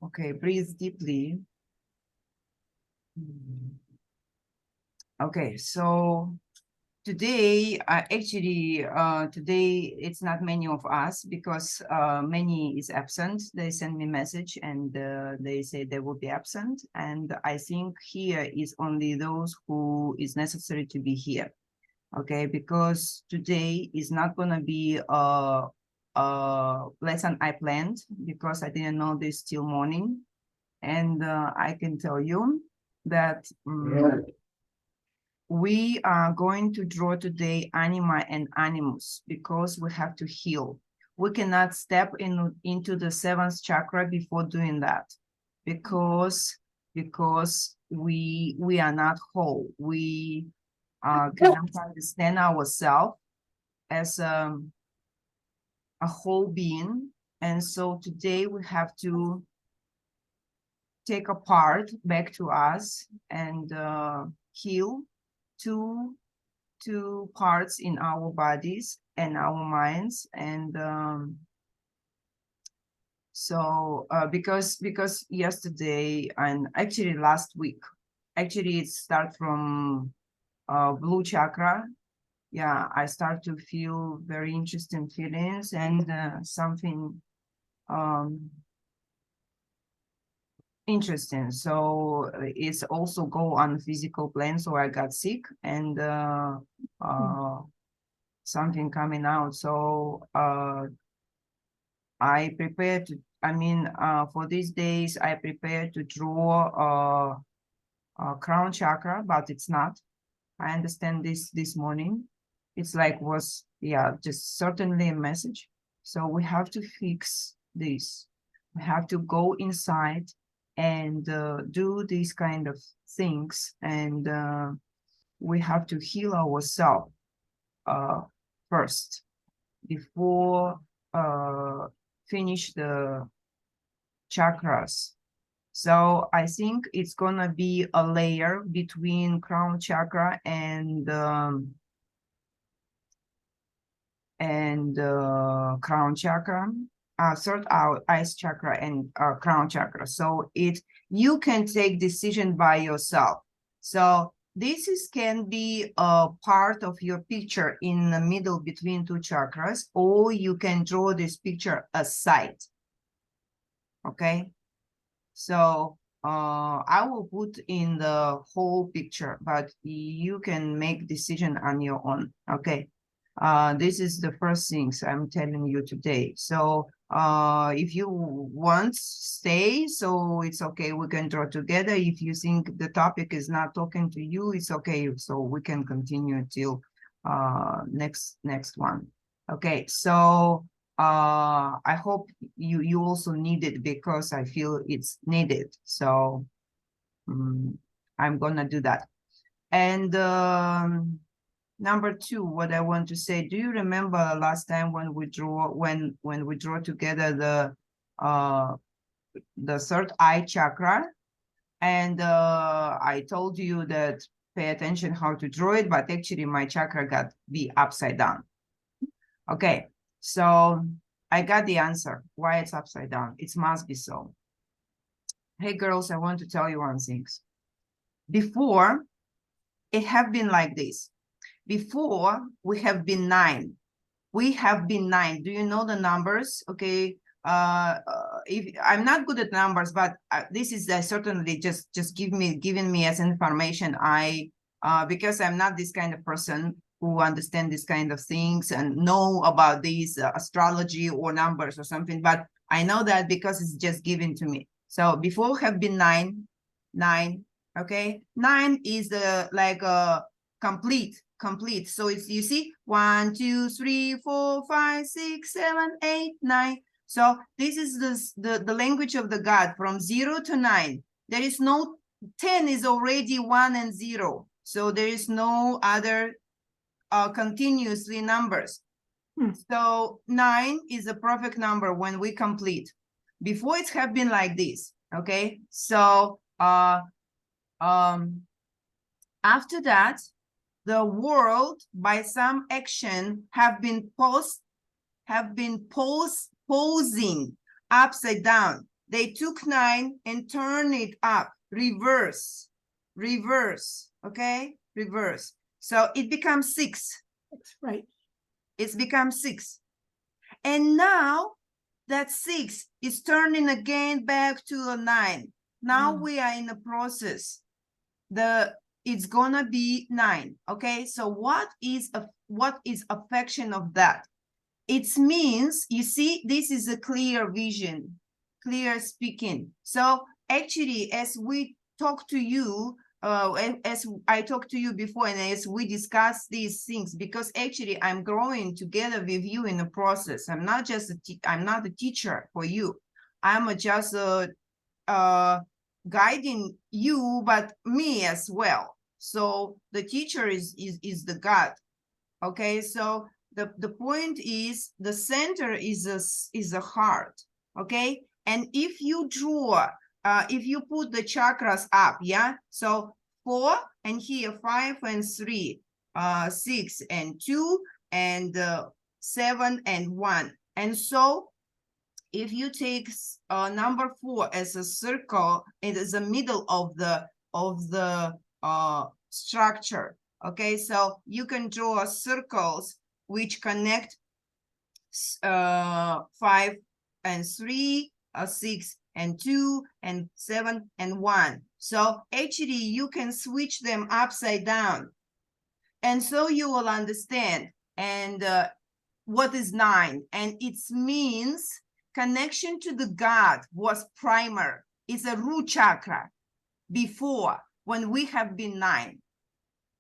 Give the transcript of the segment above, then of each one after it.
Okay, breathe deeply. Okay, so today, today it's not many of us because many is absent. They send me message and they say they will be absent. And I think here is only those who is necessary to be here. Okay, because today is not gonna be a lesson I planned because I didn't know this till morning. And I can tell you that we are going to draw today Anima and Animus because we have to heal. We cannot step into the seventh chakra before doing that because we are not whole. We cannot understand ourselves as a whole being. And so today we have to take a part back to us and heal two parts in our bodies and our minds. And because yesterday and actually last week, actually it started from blue chakra. Yeah, I start to feel very interesting feelings and something interesting. So it's also go on physical plane. So I got sick and something coming out. So I prepared to, for these days, I prepared to draw a crown chakra, but it's not. I understand this morning. It's like just certainly a message. So we have to fix this. We have to go inside and do these kind of things. And we have to heal ourselves first before finish the chakras. So I think it's gonna be a layer between crown chakra and crown chakra, third eyes chakra and crown chakra. So you can take decision by yourself. So this can be a part of your picture in the middle between two chakras, or you can draw this picture aside. Okay, so I will put in the whole picture, but you can make decision on your own. Okay. This is the first things I'm telling you today. So if you want, stay, so it's okay, we can draw together. If you think the topic is not talking to you, it's okay, so we can continue till next one. Okay, so I hope you also need it because I feel it's needed. So I'm gonna do that. And number two, what I want to say, do you remember last time when we draw together the third eye chakra? And I told you that pay attention how to draw it, but actually my chakra got be upside down. Okay, so I got the answer why it's upside down. It must be so. Hey girls, I want to tell you one thing. Before, it have been like this. Before, we have been 9. We have been 9. Do you know the numbers? Okay. If I'm not good at numbers, but this is certainly just giving me as information. Because I'm not this kind of person who understand this kind of things and know about these astrology or numbers or something, but I know that because it's just given to me. So before have been 9. Okay, 9 is like a complete. So it's, you see, 1 2 3 4 5 6 7 8 9. So this is the language of the God from 0 to 9. There is no 10 is already 1 and 0. So there is no other continuously numbers. So 9 is a perfect number when we complete. Before it have been like this. Okay, so after that, the world by some action have been posing upside down. they took 9 and turned it up, reverse, okay, reverse. So it becomes 6. That's right. It's become 6. And now that 6 is turning again back to a 9. Now we are in the process. It's gonna be 9. Okay, so what is affection of that? It means, you see, this is a clear vision, clear speaking. So actually, as we talk to you, as I talked to you before, and as we discuss these things, because actually I'm growing together with you in the process. I'm not just I'm not a teacher for you. I'm just guiding you, but me as well. So the teacher is the God. Okay, so the point is the center is a heart. Okay, and if you draw, if you put the chakras up, yeah, so 4 and here 5 and 3, 6 and 2 and 7 and 1, and so if you take number 4 as a circle, it is the middle of the structure. Okay, so you can draw circles which connect 5 and 3, 6 and 2, and 7 and 1. So actually you can switch them upside down. And so you will understand and what is 9. And it means connection to the God was primer. It's a root chakra before, when we have been 9.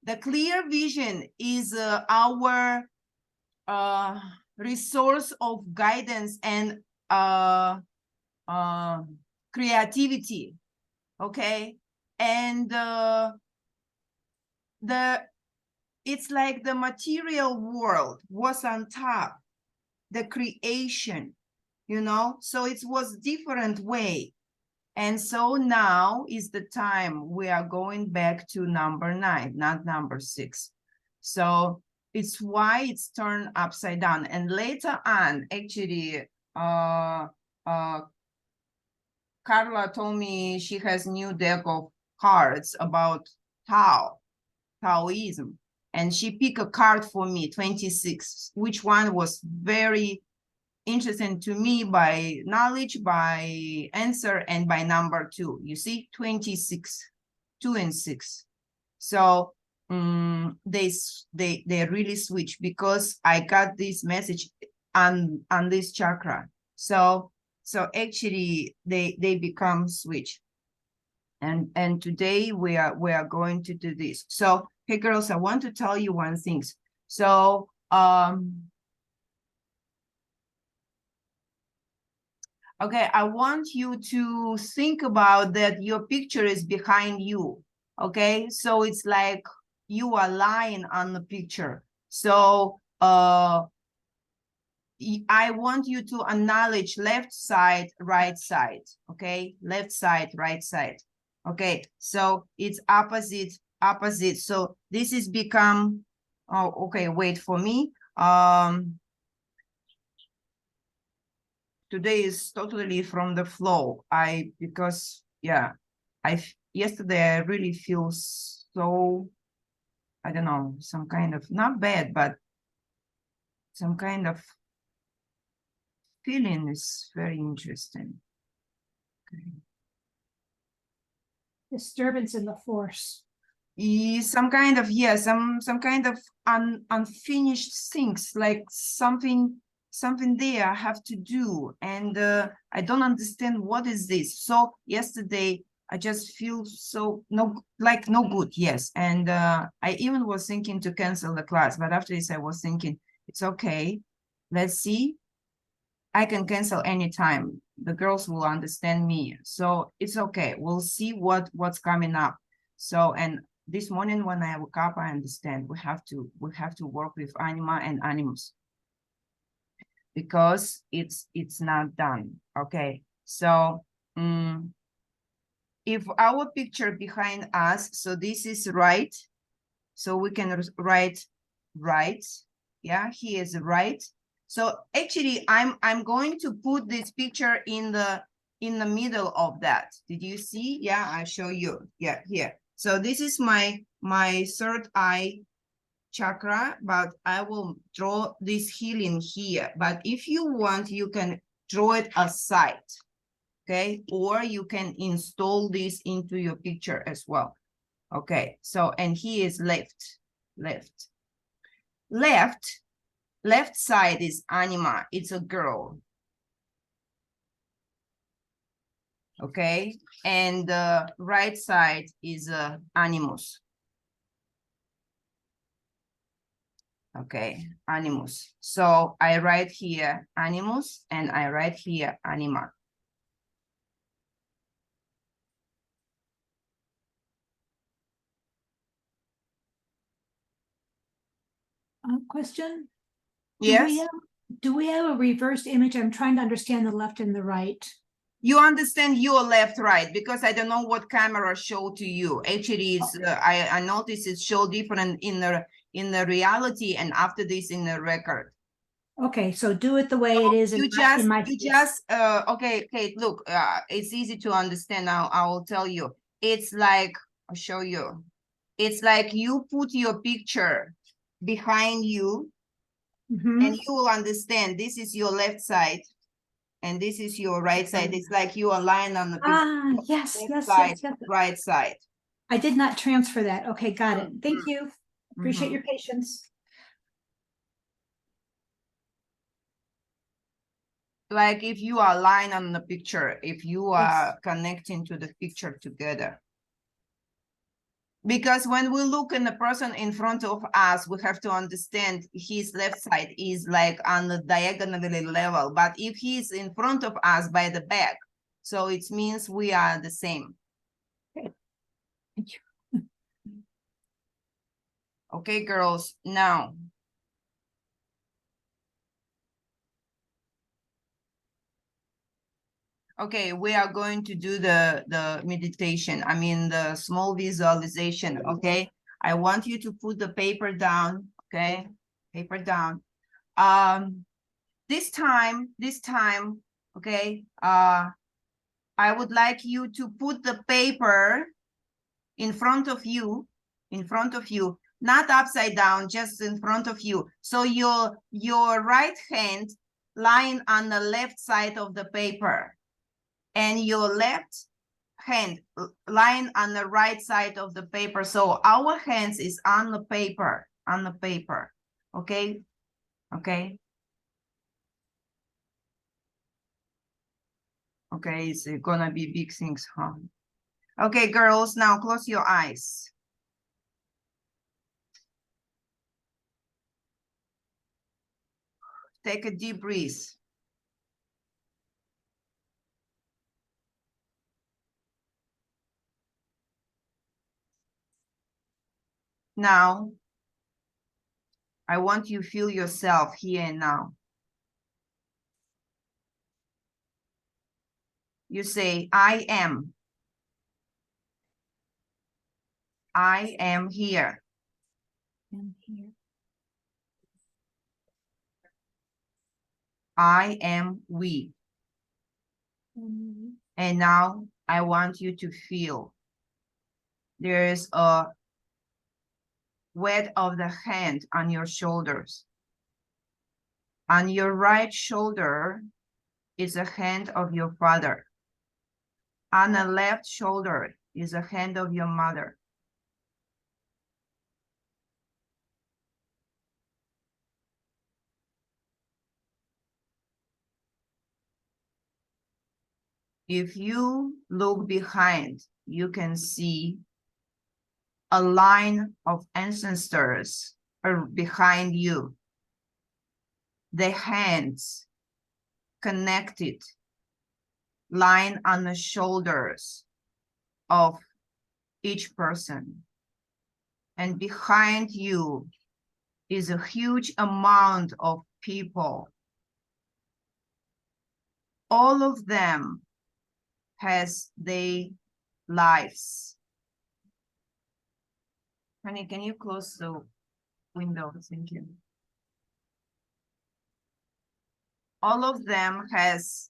The clear vision is our resource of guidance and creativity, okay? And it's like the material world was on top, the creation, you know? So it was different way. And so now is the time we are going back to number 9, not number 6. So it's why it's turned upside down. And later on, actually, Carla told me she has new deck of cards about Taoism. And she picked a card for me, 26, which one was very interesting to me by knowledge, by answer, and by number 2. You see, 26, 2 and 6. So they really switch, because I got this message on this chakra. So actually they become switch. And today we are going to do this. So hey girls, I want to tell you one thing. So okay, I want you to think about that your picture is behind you. Okay, so it's like you are lying on the picture. So I want you to acknowledge left side, right side. Okay, left side, right side. Okay, so it's opposite. So this is become, oh, okay, wait for me. Today is totally from the flow. Because yeah, yesterday I really feel so, I don't know, some kind of, not bad, but some kind of feeling is very interesting. Okay. Disturbance in the force. Some kind of, yeah, some kind of unfinished things, like something there I have to do, and I don't understand what is this. So yesterday I just feel so no good, yes. And I even was thinking to cancel the class, but after this I was thinking it's okay, let's see, I can cancel anytime, the girls will understand me, so it's okay, we'll see what's coming up. So, and this morning when I woke up, I understand we have to work with Anima and Animus, because it's not done. Okay, so if our picture behind us, so this is right, so we can write right, yeah, here is right. So actually I'm going to put this picture in the in the middle of that. Did you see? Yeah, I'll show you. Yeah, here. So this is my third eye chakra, but I will draw this healing here. But if you want, you can draw it aside, okay? Or you can install this into your picture as well. Okay, so, and he is left. Left side is Anima, it's a girl. Okay, and the right side is Animus. Okay, Animus. So I write here Animus and I write here Anima. Question? Yes. Do we have a reversed image? I'm trying to understand the left and the right. You understand your left, right, because I don't know what camera show to you. Actually, it's I noticed it show different in the reality and after this in the record. Okay, so do it the way it is You just okay, Kate, look, it's easy to understand now. I will tell you. It's like, I'll show you. It's like you put your picture behind you and you will understand this is your left side and this is your right side. It's like you are lying on the picture. Yes, yes, Side, yes. right side. I did not transfer that. Okay, got it. Thank you. Appreciate your patience. Like if you are lying on the picture, if you are connecting to the picture together. Because when we look in the person in front of us, we have to understand his left side is like on the diagonally level. But if he's in front of us by the back, so it means we are the same. Okay. Thank you. Okay, girls, now. Okay, we are going to do the meditation. I mean, the small visualization, okay? I want you to put the paper down, okay? Paper down. This time, okay? I would like you to put the paper in front of you, not upside down, just in front of you. So your right hand lying on the left side of the paper and your left hand lying on the right side of the paper. So our hands is on the paper, okay? Okay. Okay, it's gonna be big things, huh? Okay, girls, now close your eyes. Take a deep breath. Now, I want you to feel yourself here and now. You say, I am. I am here. I'm here. I am we. And now I want you to feel there's a weight of the hand on your shoulders. On your right shoulder is a hand of your father. On the left shoulder is a hand of your mother. If you look behind, you can see a line of ancestors behind you. The hands connected, line on the shoulders of each person. And behind you is a huge amount of people. All of them has their lives. Honey, can you close the window? Thank you. All of them has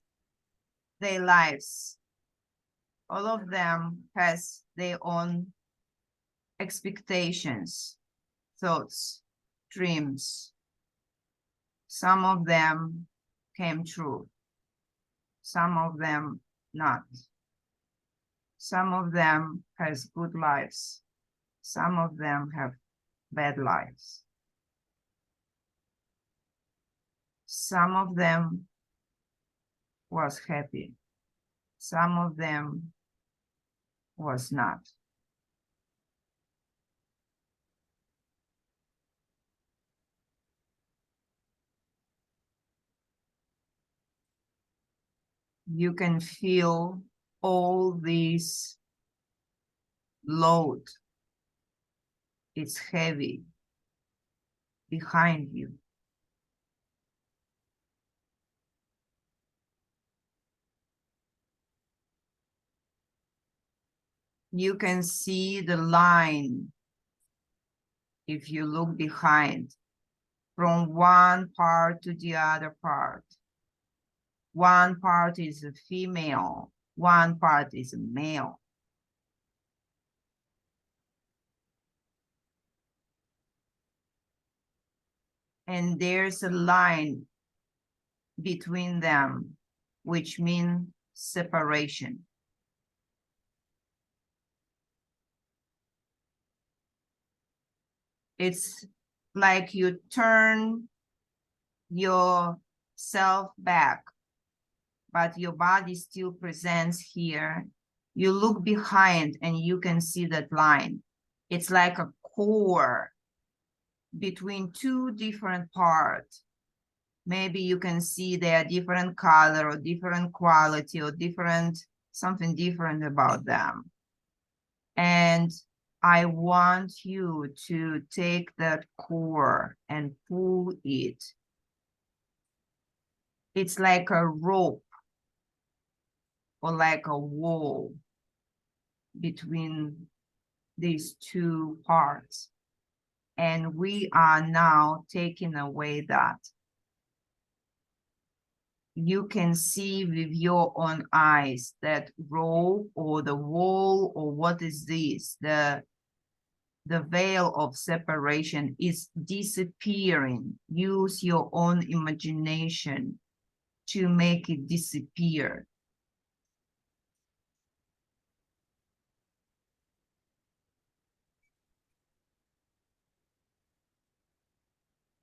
their lives. All of them has their own expectations, thoughts, dreams. Some of them came true. Some of them not. Some of them has good lives. Some of them have bad lives. Some of them was happy. Some of them was not. You can feel all this load. It's heavy behind you. You can see the line if you look behind from one part to the other part. One part is a female, one part is a male. And there's a line between them, which means separation. It's like you turn yourself back, but your body still presents here. You look behind and you can see that line. It's like a core between two different parts. Maybe you can see they are different color or different quality or different, something different about them. And I want you to take that core and pull it. It's like a rope or like a wall between these two parts. And we are now taking away that. You can see with your own eyes that rope or the wall or what is this? The veil of separation is disappearing. Use your own imagination to make it disappear.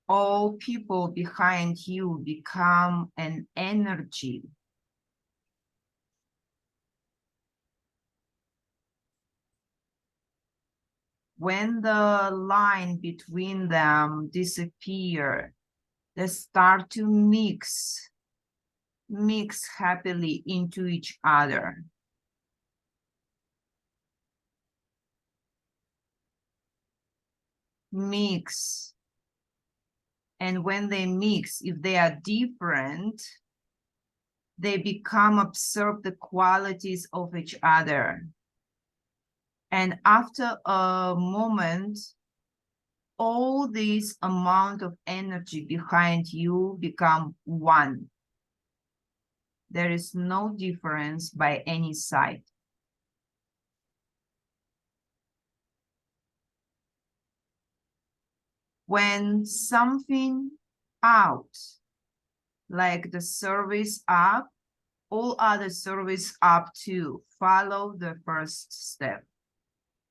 All people behind you become an energy. When the line between them disappear, they start to mix happily into each other. Mix. And when they mix, if they are different, they become absorb the qualities of each other. And after a moment, all this amount of energy behind you become one. There is no difference by any side. When something out, like the service up, all other service up too, follow the first step.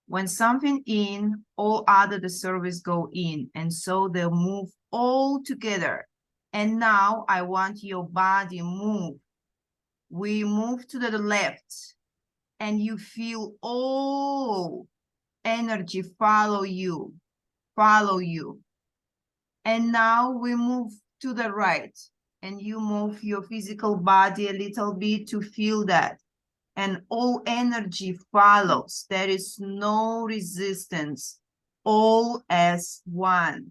When something in, all other the service go in, and so they'll move all together. And now I want your body move. We move to the left, and you feel all energy follow you. And now we move to the right, and you move your physical body a little bit to feel that. And all energy follows. There is no resistance. All as one.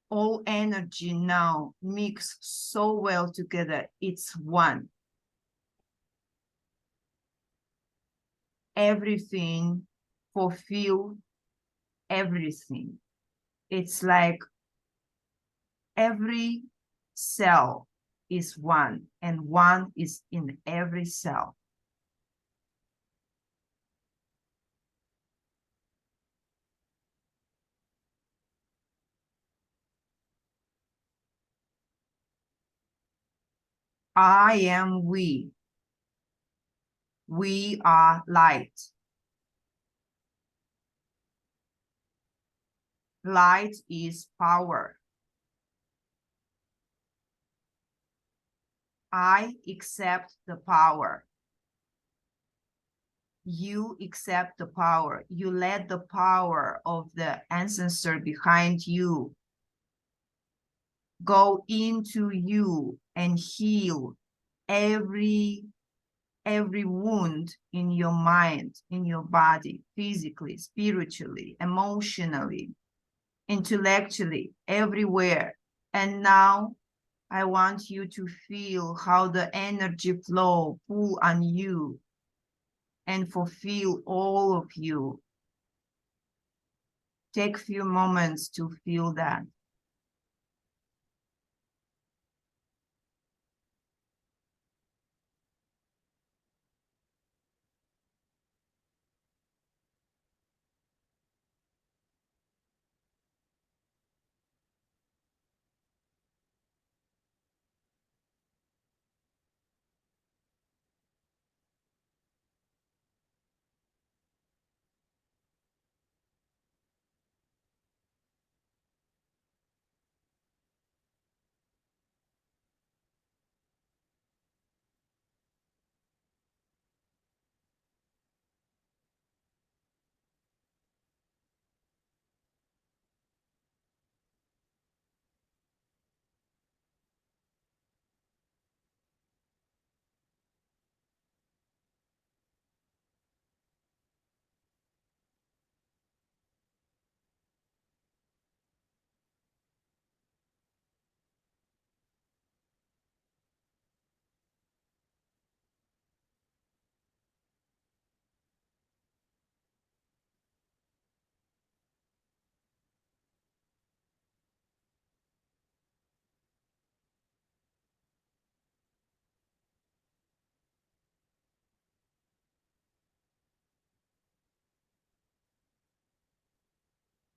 All energy now mix so well together. It's one. Everything fulfill everything. It's like every cell is one, and one is in every cell. I am we. We are light. Light is power. I accept the power. You accept the power. You let the power of the ancestor behind you go into you and heal every wound in your mind, in your body, physically, spiritually, emotionally, intellectually, everywhere. And now I want you to feel how the energy flow pull on you and fulfill all of you. Take a few moments to feel that.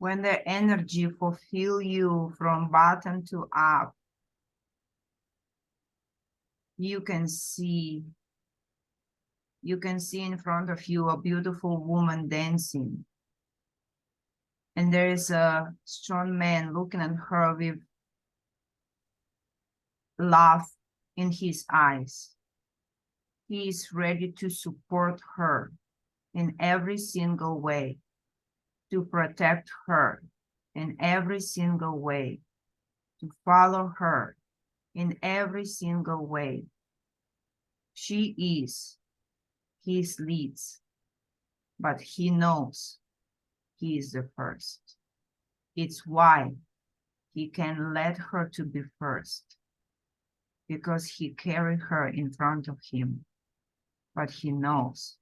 When the energy fulfill you from bottom to up, you can see in front of you a beautiful woman dancing. And there is a strong man looking at her with love in his eyes. He is ready to support her in every single way, to protect her in every single way, to follow her in every single way. She is his leads, but he knows he is the first. It's why he can let her to be first, because he carried her in front of him, but he knows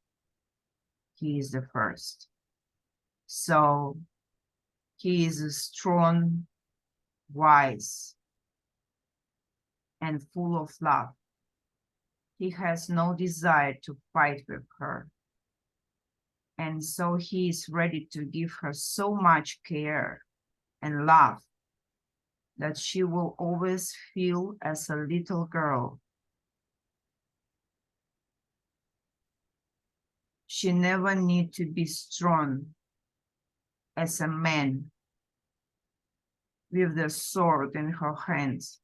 he is the first. So he is strong, wise, and full of love. He has no desire to fight with her. And so he is ready to give her so much care and love that she will always feel as a little girl. She never need to be strong as a man with the sword in her hands.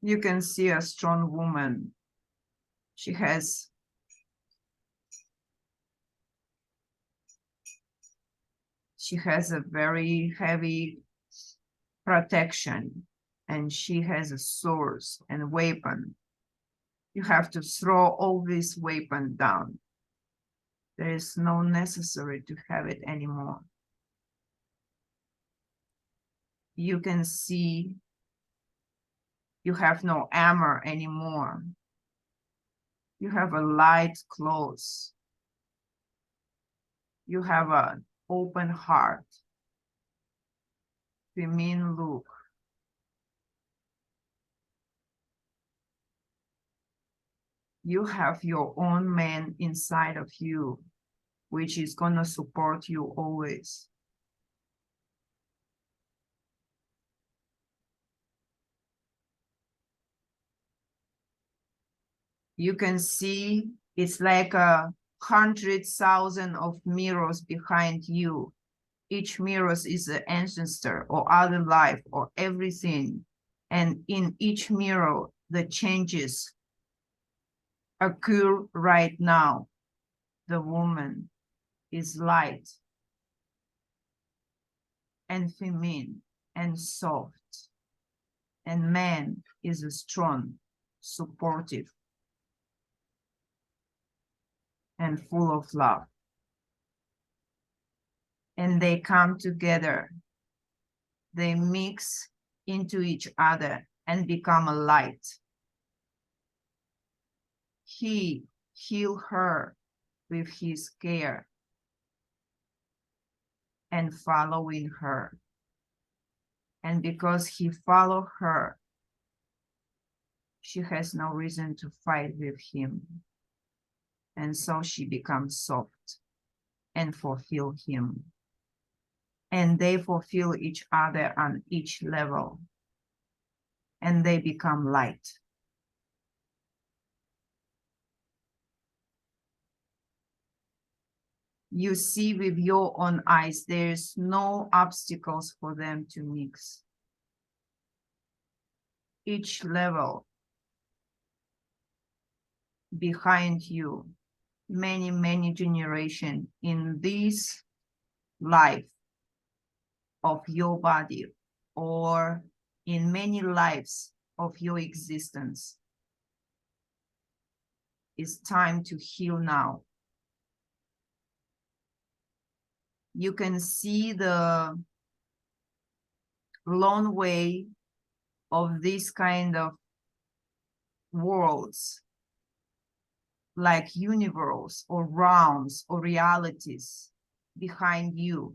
You can see a strong woman. She has a very heavy protection, and she has a sword and weapon. You have to throw all this weapon down. There is no necessary to have it anymore. You can see you have no armor anymore. You have a light clothes. You have a open heart, feminine look. You have your own man inside of you, which is gonna support you always. You can see it's like 100,000 of mirrors behind you. Each mirror is an ancestor or other life or everything. And in each mirror, the changes occur right now. The woman is light and feminine and soft. And man is strong, supportive, and full of love. And they come together. They mix into each other and become a light. He healed her with his care and following her. And because he followed her, she has no reason to fight with him. And so she becomes soft and fulfill him. And they fulfill each other on each level. And they become light. You see with your own eyes, there's no obstacles for them to mix. Each level behind you, many, many generations in this life of your body or in many lives of your existence. It's time to heal now. You can see the long way of this kind of worlds, like universe or realms or realities behind you.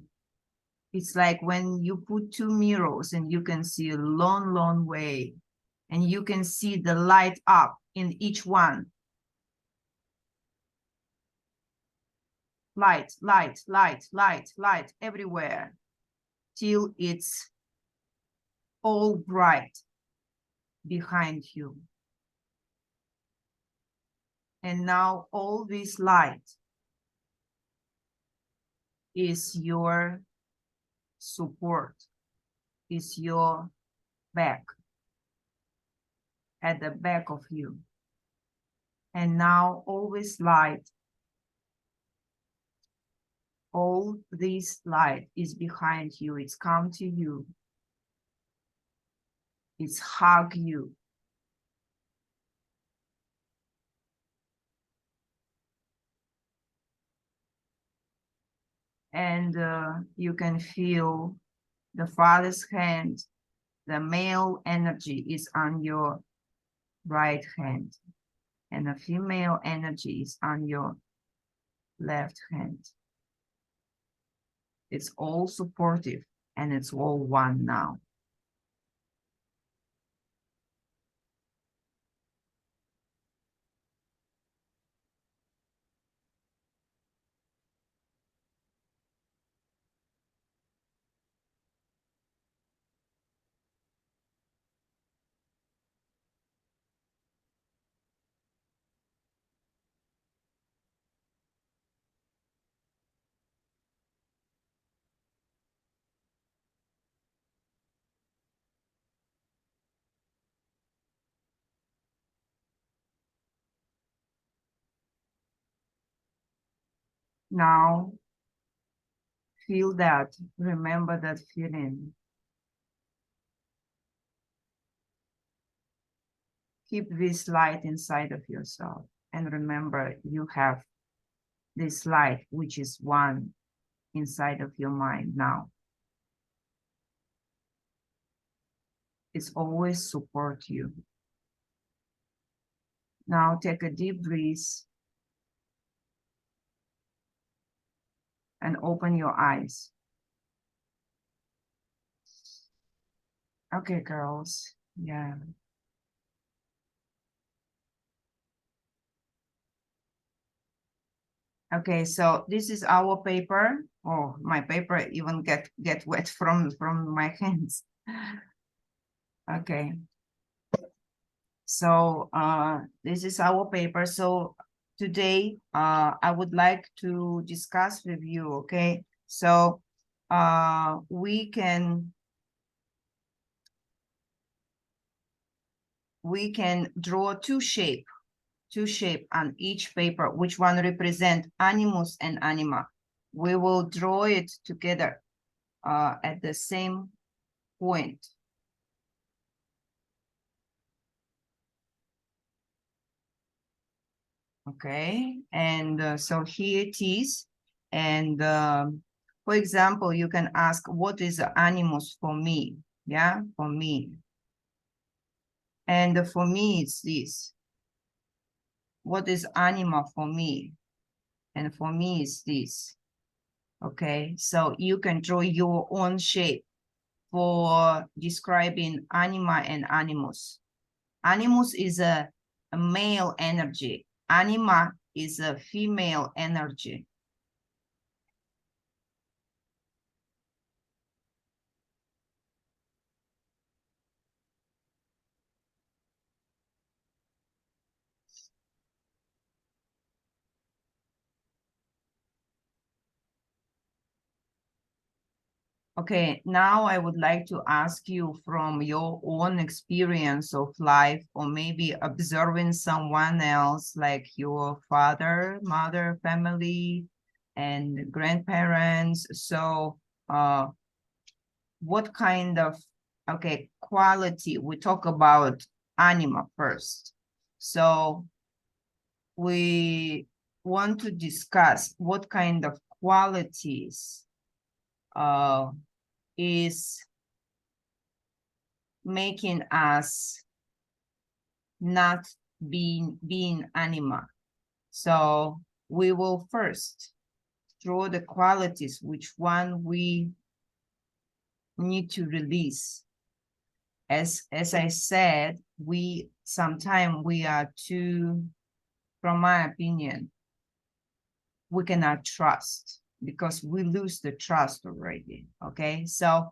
It's like when you put two mirrors and you can see a long, long way, and you can see the light up in each one. Light, light, light, light, light everywhere, till it's all bright behind you. And now all this light is your support, is your back, at the back of you. And now all this light, all this light is behind you. It's come to you. It's hug you. And you can feel the Father's hand. The male energy is on your right hand, and the female energy is on your left hand. It's all supportive, and it's all one now. Now, feel that, remember that feeling. Keep this light inside of yourself. And remember, you have this light, which is one inside of your mind now. It's always support you. Now take a deep breath. and open your eyes. Okay, girls. Yeah. Okay, so this is our paper. Oh, my paper even get wet from my hands. Okay. So this is our paper. So today I would like to discuss with you, okay? So we can draw two shape on each paper, which one represent animus and anima. We will draw it together at the same point. Okay, and so here it is. And for example, you can ask, what is the animus for me? Yeah, for me. And for me, it's this. What is anima for me? And for me, it's this. Okay, so you can draw your own shape for describing anima and animus. Animus is a male energy. Anima is a female energy. Okay, now I would like to ask you from your own experience of life, or maybe observing someone else like your father, mother, family, and grandparents. So what kind of, okay, quality, we talk about anima first. So we want to discuss what kind of qualities is making us not being anima. So we will first draw the qualities, which one we need to release. As I said, sometimes we are too, from my opinion, we cannot trust because we lose the trust already. Okay, so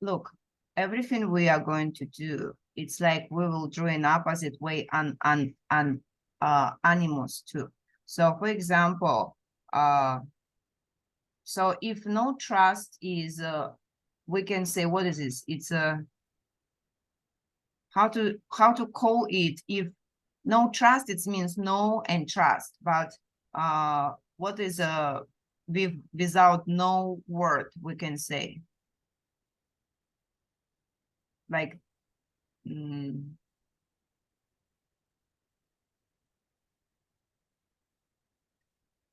look, everything we are going to do, it's like we will draw an opposite way on animals too. So for example, so if no trust is we can say, what is this? It's a how to call it. If no trust, it means no and trust, but what is without no word, we can say like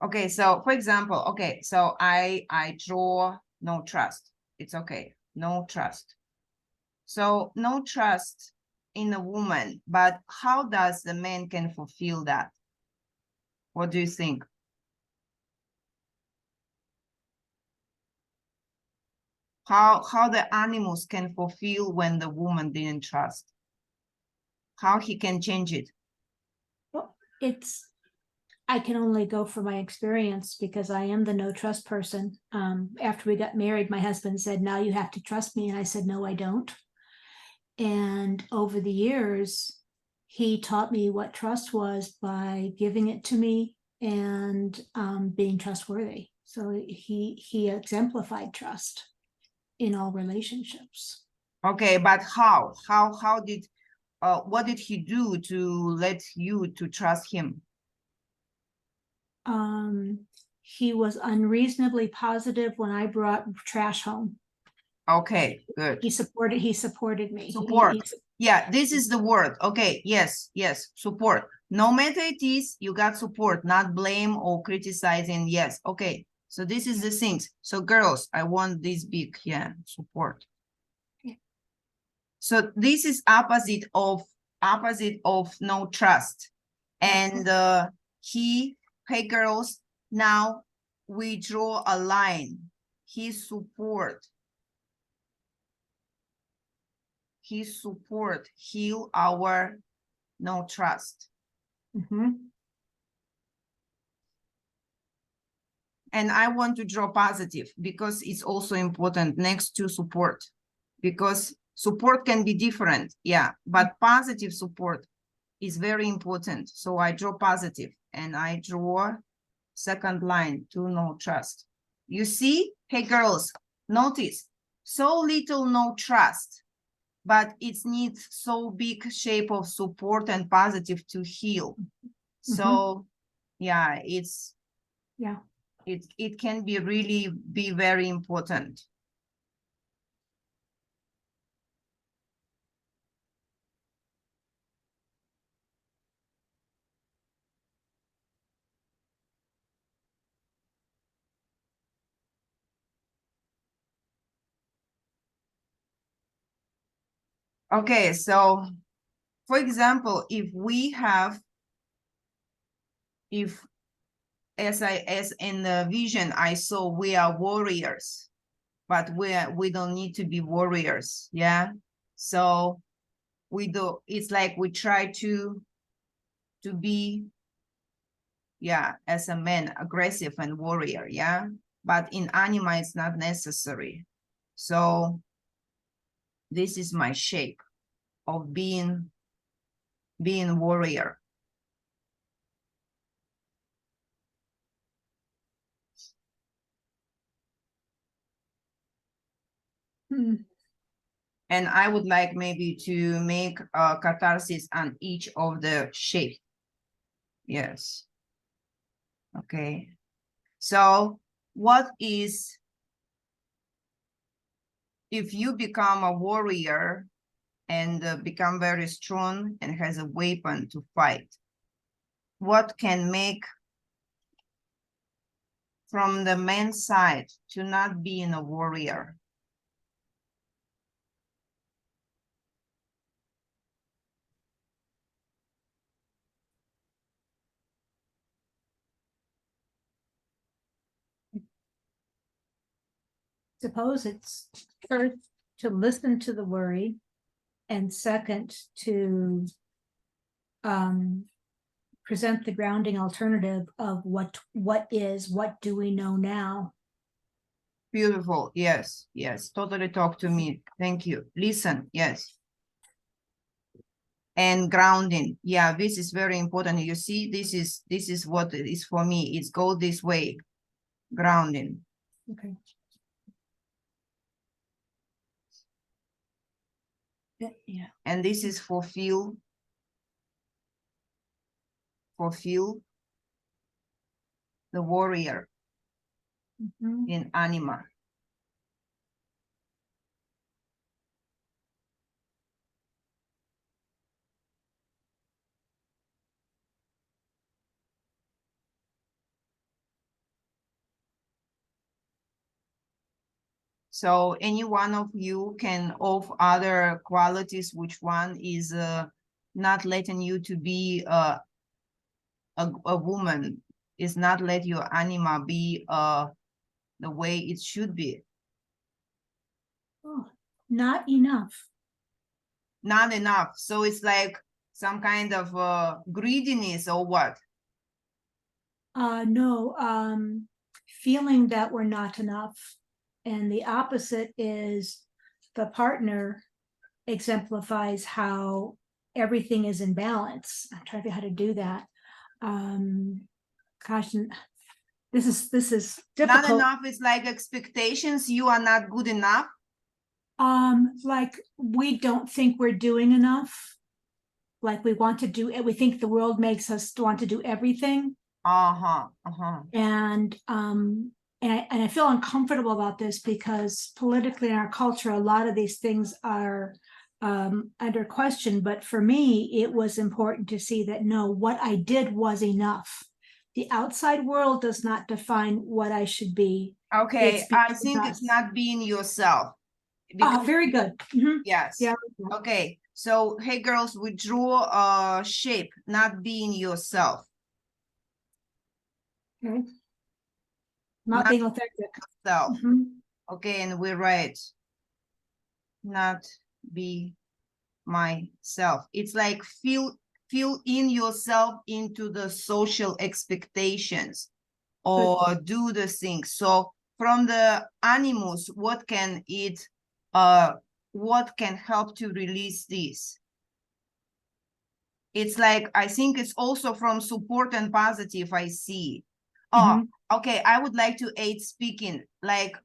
okay, so for example, okay, so I draw no trust. It's okay, no trust. So no trust in a woman, but how does the man can fulfill that? What do you think? How the animals can fulfill when the woman didn't trust? How he can change it? Well, I can only go for my experience because I am the no trust person. After we got married, my husband said, now you have to trust me. And I said, no, I don't. And over the years, he taught me what trust was by giving it to me and being trustworthy. So he exemplified trust in all relationships. Okay, but how did what did he do to let you to trust him? He was unreasonably positive when I brought trash home. Okay, good. He supported me. Support. Yeah, this is the word. Okay, yes, support. No matter it is, you got support, not blame or criticizing. Yes, okay. So this is the things. So girls, I want this big, yeah, support. Yeah. So this is opposite of no trust. And hey girls, now we draw a line. His support heal our no trust. And I want to draw positive because it's also important next to support, because support can be different, yeah, but positive support is very important. So I draw positive and I draw second line to no trust. You see, hey girls, notice so little no trust, but it needs so big shape of support and positive to heal. So yeah, it's it can be really be very important. Okay, so for example, if we have, as in the vision I saw, we are warriors, but we don't need to be warriors, yeah. So we do, it's like we try to be, yeah, as a man, aggressive and warrior, yeah. But in anima, it's not necessary. So this is my shape of being warrior. And I would like maybe to make a catharsis on each of the shape. Yes. Okay. So what is, if you become a warrior and become very strong and has a weapon to fight, what can make from the man's side to not being a warrior? Suppose it's first to listen to the worry, and second to present the grounding alternative of what do we know now. Beautiful. Yes, yes, totally talk to me. Thank you. Listen. Yes. And grounding, yeah, this is very important. You see, this is what it is for me. It's go this way. Grounding. Okay. Yeah. And this is fulfill the warrior in anima. So any one of you can of other qualities, which one is not letting you to be a woman, is not let your anima be the way it should be. Oh, not enough. Not enough. So it's like some kind of greediness or what? No, feeling that we're not enough. And the opposite is the partner exemplifies how everything is in balance. I'm trying to figure out how to do that. Gosh, this is difficult. Not enough is like expectations. You are not good enough. Like we don't think we're doing enough. Like we want to do it. We think the world makes us want to do everything. And I feel uncomfortable about this because politically in our culture, a lot of these things are under question. But for me, it was important to see that no, what I did was enough. The outside world does not define what I should be. Okay, I think it's not being yourself. Very good. Yes. Yeah. Okay. So, hey girls, we draw a shape, not being yourself. Okay. Not being authentic. self. Mhm. Okay, and we write not be myself. It's like fill in yourself into the social expectations or do the things. So from the animus, what can help to release this? It's like, I think it's also from support and positive, I see. Oh, okay, I would like to aid speaking, like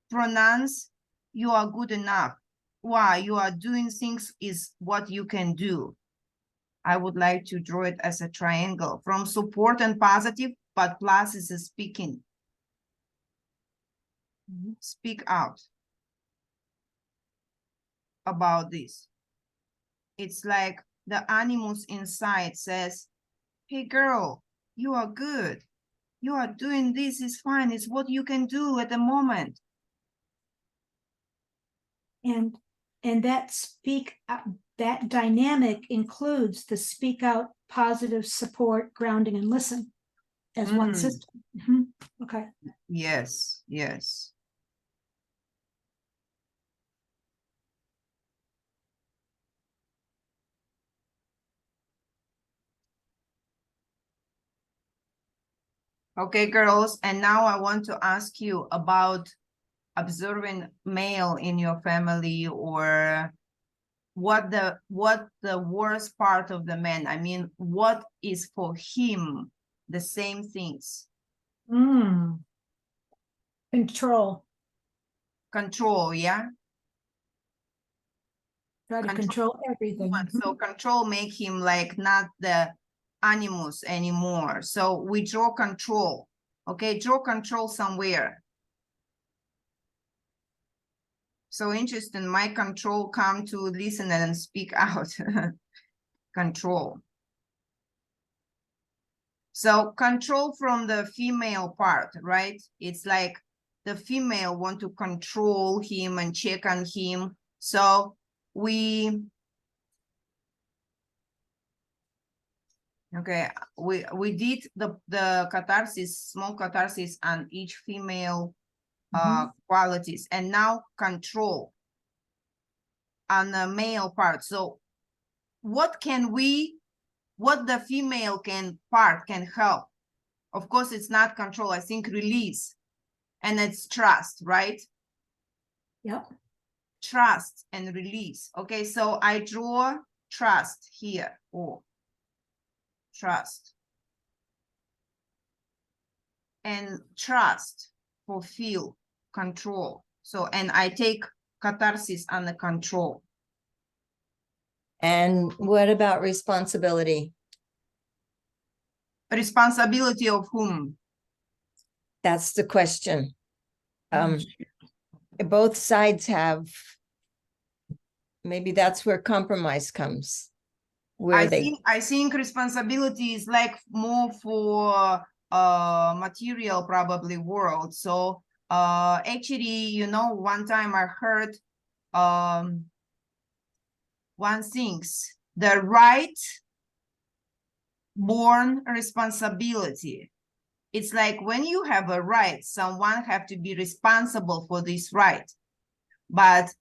pronounce, you are good enough. Why? You are doing things is what you can do. I would like to draw it as a triangle from support and positive, but plus is a speaking. Speak out about this. It's like the animus inside says, hey girl, you are good. You are doing this, is fine. It's what you can do at the moment. And that that dynamic includes the speak out, positive, support, grounding, and listen as one system. Okay. Yes, yes. Okay, girls, and now I want to ask you about observing male in your family, or what the worst part of the man. I mean, what is for him the same things? Control. Control, yeah? Try to control everything. So control make him like not the animus anymore. So we draw control. Okay, draw control somewhere. So interesting, my control come to listen and speak out. Control. So control from the female part, right? It's like the female want to control him and check on him. So we did the catharsis, small catharsis on each female qualities, and now control on the male part. So what the female part can help? Of course, it's not control, I think release, and it's trust, right? Yep. Trust and release. Okay, so I draw trust here. Oh, trust. And trust, fulfill, control. So, and I take catharsis on the control. And what about responsibility? Responsibility of whom? That's the question. Both sides have, maybe that's where compromise comes. Where I think responsibility is like more for material probably world. So actually, you know, one time I heard one things, the right born responsibility. It's like when you have a right, someone have to be responsible for this right. But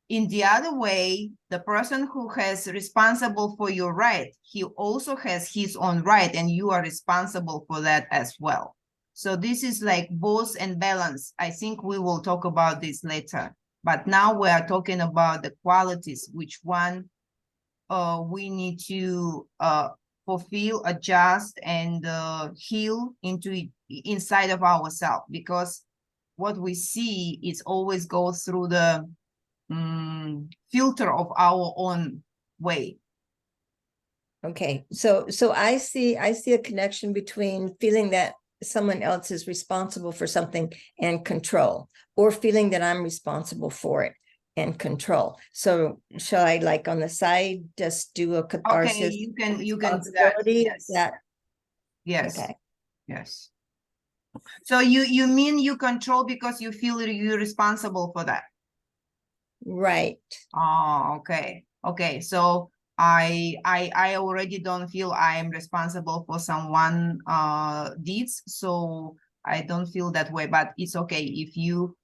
in the other way, the person who has responsible for your right, he also has his own right, and you are responsible for that as well. So this is like both and balance. I think we will talk about this later. But now we are talking about the qualities, which one we need to fulfill, adjust, and heal inside of ourselves, because what we see is always goes through the filter of our own way. Okay, so I see a connection between feeling that someone else is responsible for something and control, or feeling that I'm responsible for it and control. So shall I, like on the side, just do a catharsis? Okay, you can do that. Yes. Yes. Okay. Yes. So you mean you control because you feel you're responsible for that? Right. Oh, okay. Okay. So I already don't feel I am responsible for someone deeds. So I don't feel that way, but it's okay. If you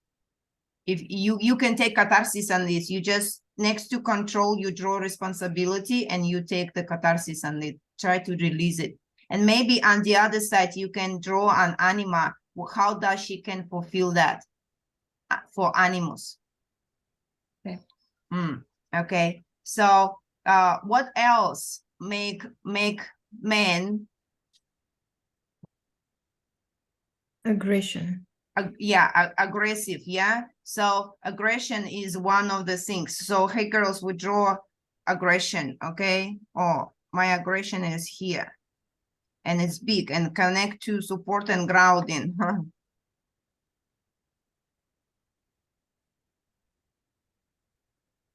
can take catharsis on this, you just next to control, you draw responsibility and you take the catharsis on it, try to release it. And maybe on the other side, you can draw on Anima. How does she can fulfill that for Animus? Okay. Okay. So what else make men Aggression. Aggressive? Yeah. So aggression is one of the things. So hey girls, we draw aggression. Okay. Oh, my aggression is here. And it's big and connect to support and grounding.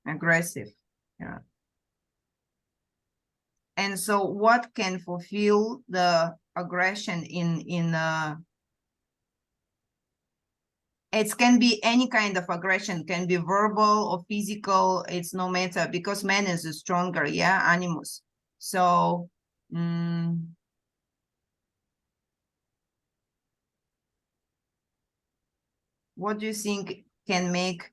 Aggressive. Yeah. And so what can fulfill the aggression in it can be any kind of aggression, can be verbal or physical, it's no matter, because man is stronger, yeah, Animus. So what do you think can make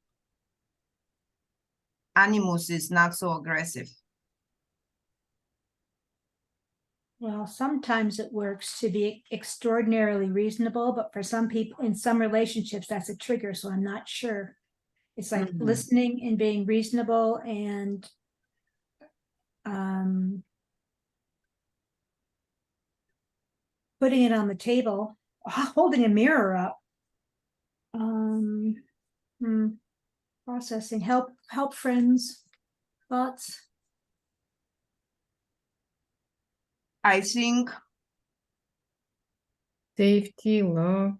Animus is not so aggressive? Well, sometimes it works to be extraordinarily reasonable, but for some people, in some relationships, that's a trigger, so I'm not sure. It's like listening and being reasonable and putting it on the table, holding a mirror up. Processing, help friends, thoughts. I think Safety, love.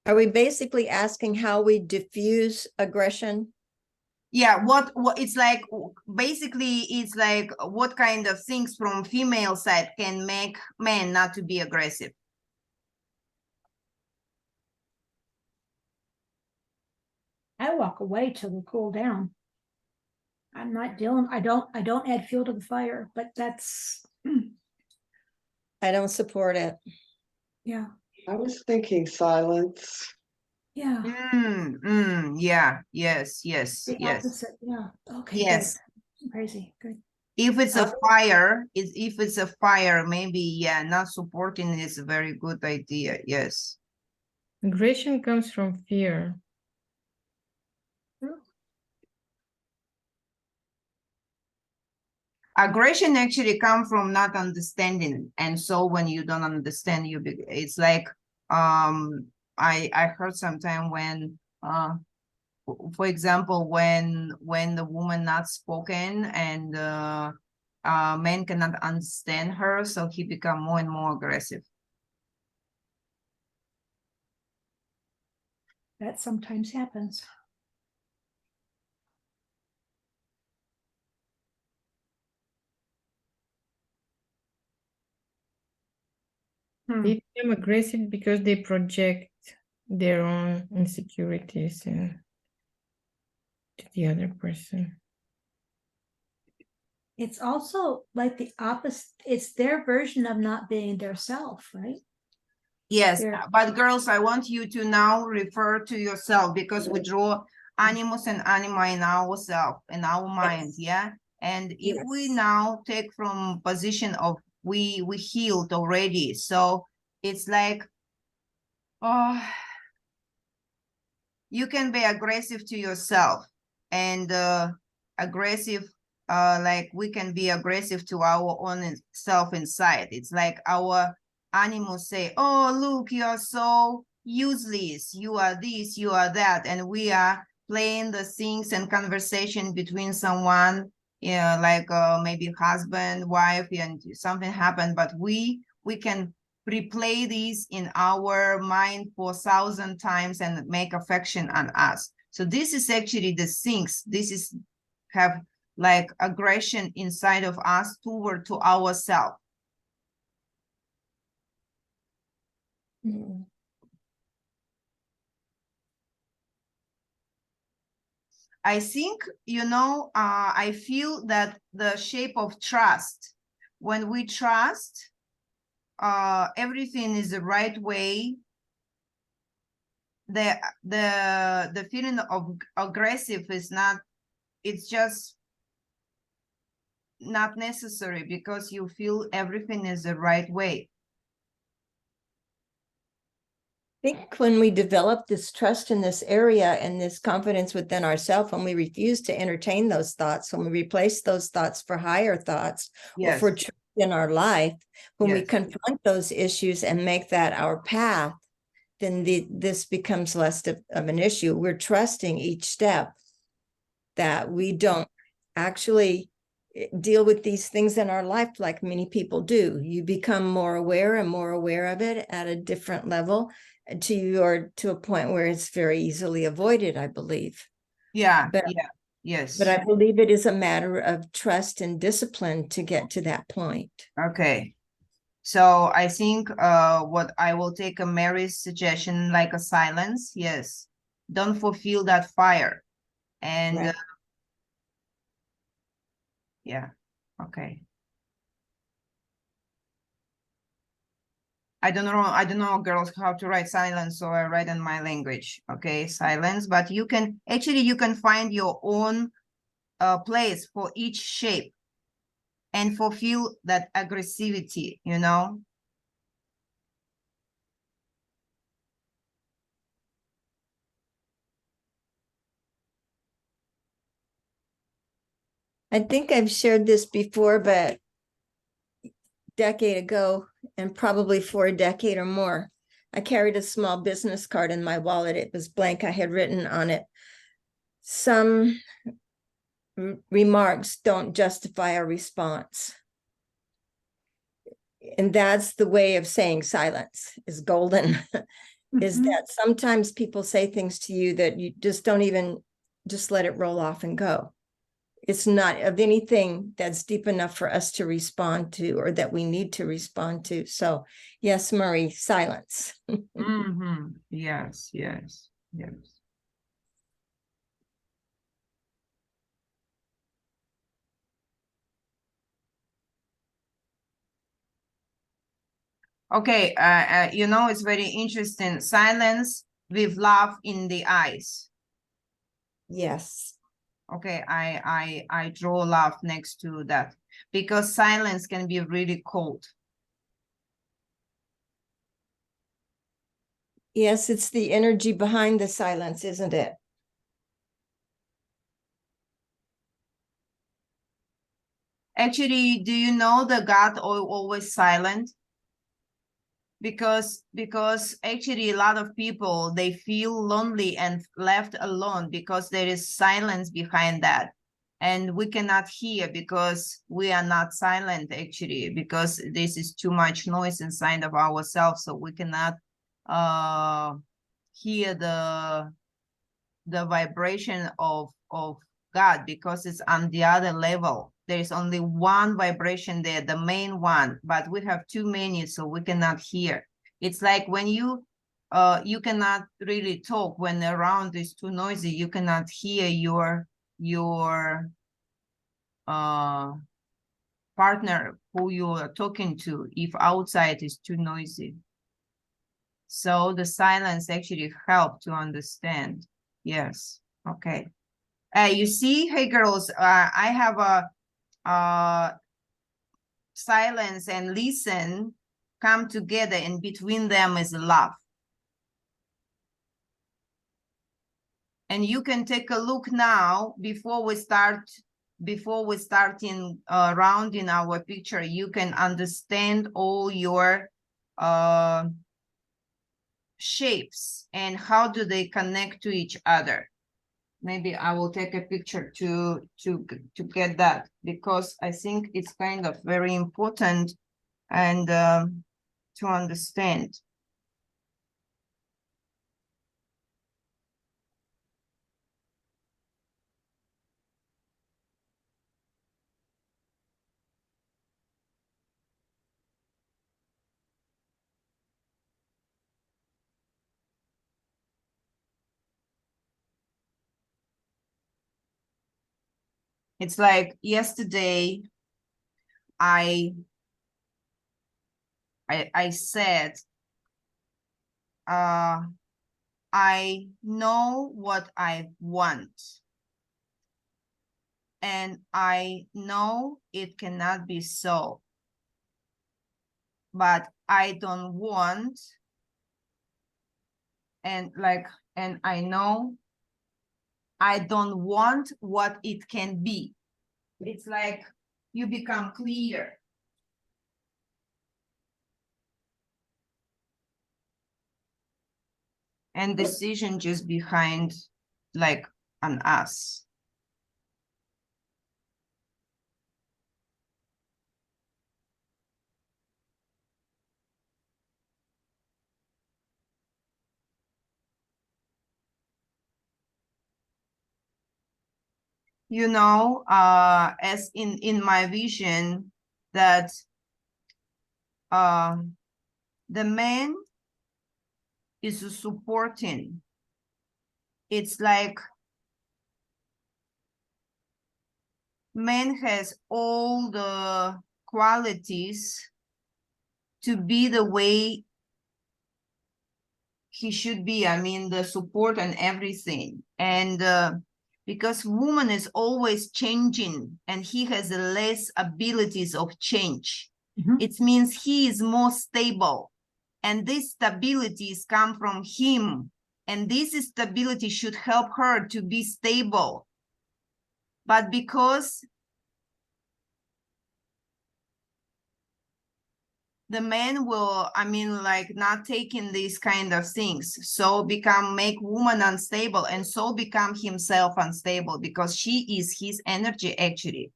Are we basically asking how we diffuse aggression? yeah, what it's like, basically it's like what kind of things from female side can make men not to be aggressive? I walk away till they cool down. I'm not dealing, I don't add fuel to the fire, but that's I don't support it. yeah. I was thinking silence. Yeah. Yeah, yes, The opposite. Yeah. Okay. Yes. Good. Crazy. Good. If it's a fire, if it's a fire, maybe, yeah, not supporting is a very good idea. Yes. Aggression comes from fear. Aggression actually comes from not understanding. And so when you don't understand, it's like, I heard sometime when, for example, when the woman not spoken and men cannot understand her, so he become more and more aggressive. That sometimes happens. They become aggressive because they project their own insecurities to the other person. It's also like the opposite. It's their version of not being their self, right? Yes, but girls, I want you to now refer to yourself, because we draw Animus and Anima in ourselves, in our mind, yeah? And if we now take from position of we healed already, so it's like, oh, you can be aggressive to yourself and aggressive, like we can be aggressive to our own self inside. It's like our Animus say, oh, look, you are so useless, you are this, you are that, and we are playing the things and conversation between someone, yeah, like maybe husband, wife, and something happened, but we can replay these in our mind for 1,000 times and make affection on us. So this is actually the things, this is have like aggression inside of us toward to ourselves. I think, you know, I feel that the shape of trust, when we trust, everything is the right way, the feeling of aggressive is not, it's just not necessary because you feel everything is the right way. I think when we develop this trust in this area and this confidence within ourselves, when we refuse to entertain those thoughts, when we replace those thoughts for higher thoughts or Yes. for truth in our life, when we Yes. confront those issues and make that our path, then this becomes less of an issue. We're trusting each step that we don't actually deal with these things in our life like many people do. You become more aware and more aware of it at a different level to a point where it's very easily avoided, I believe. Yeah. But, yeah. Yes. But I believe it is a matter of trust and discipline to get to that point. Okay. So I think what I will take a Mary's suggestion, like a silence. Yes. Don't fulfill that fire. And Right. yeah. Okay. I don't know, girls, how to write silence, so I write in my language. Okay, silence. But you can find your own place for each shape and fulfill that aggressivity, you know. I think I've shared this before, but a decade ago, and probably for a decade or more, I carried a small business card in my wallet. It was blank. I had written on it, some remarks don't justify a response. And that's the way of saying silence is golden. Is that sometimes people say things to you that you just don't even, just let it roll off and go. It's not of anything that's deep enough for us to respond to or that we need to respond to. So yes, Murray, silence. Yes, yes, yes. Okay, you know, it's very interesting. Silence with love in the eyes. Yes. Okay, I draw love next to that because silence can be really cold. Yes, it's the energy behind the silence, isn't it? Actually, do you know the God always silent? Because actually a lot of people, they feel lonely and left alone because there is silence behind that. And we cannot hear because we are not silent actually, because this is too much noise inside of ourselves. So we cannot hear the vibration of God because it's on the other level. There is only one vibration there, the main one, but we have too many, so we cannot hear. It's like when you cannot really talk when around is too noisy. You cannot hear your partner who you are talking to if outside is too noisy. So the silence actually help to understand. Yes. Okay. You see, hey girls, I have a silence and listen come together, and between them is love. And you can take a look now before we start in rounding our picture. You can understand all your shapes and how do they connect to each other. Maybe I will take a picture to get that, because I think it's kind of very important and to understand. It's like yesterday, I I said, I know what I want. And I know it cannot be so. But I don't want, and I know I don't want what it can be. It's like you become clear. And decision just behind like an us. You know, as in my vision, that the man is supporting. It's like man has all the qualities to be the way he should be. I mean, the support and everything. And because woman is always changing and he has less abilities of change, it means he is more stable. And these stabilities come from him. And this stability should help her to be stable. But because the man will, I mean, like not taking these kind of things, so make woman unstable, and so become himself unstable because she is his energy actually.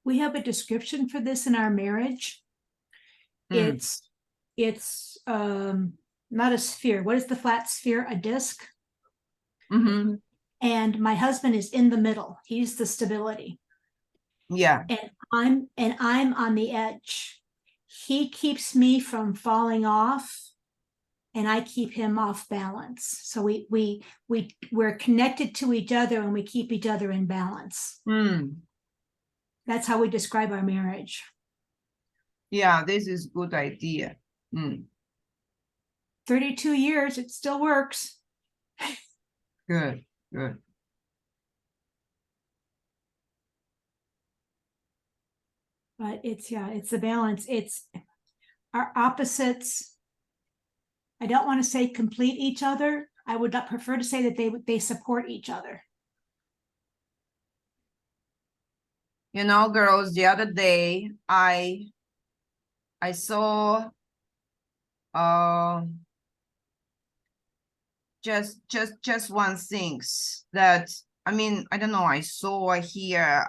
We have a description for this in our marriage. It's not a sphere. What is the flat sphere? A disc. And my husband is in the middle. He's the stability. Yeah. And I'm on the edge. He keeps me from falling off, and I keep him off balance. So we're connected to each other, and we keep each other in balance. That's how we describe our marriage. Yeah, this is a good idea. 32 years, it still works. Good, good. But it's the balance. It's our opposites. I don't want to say complete each other. I would prefer to say that they support each other. You know, girls, the other day I saw just one things that, I mean, I don't know, I saw here,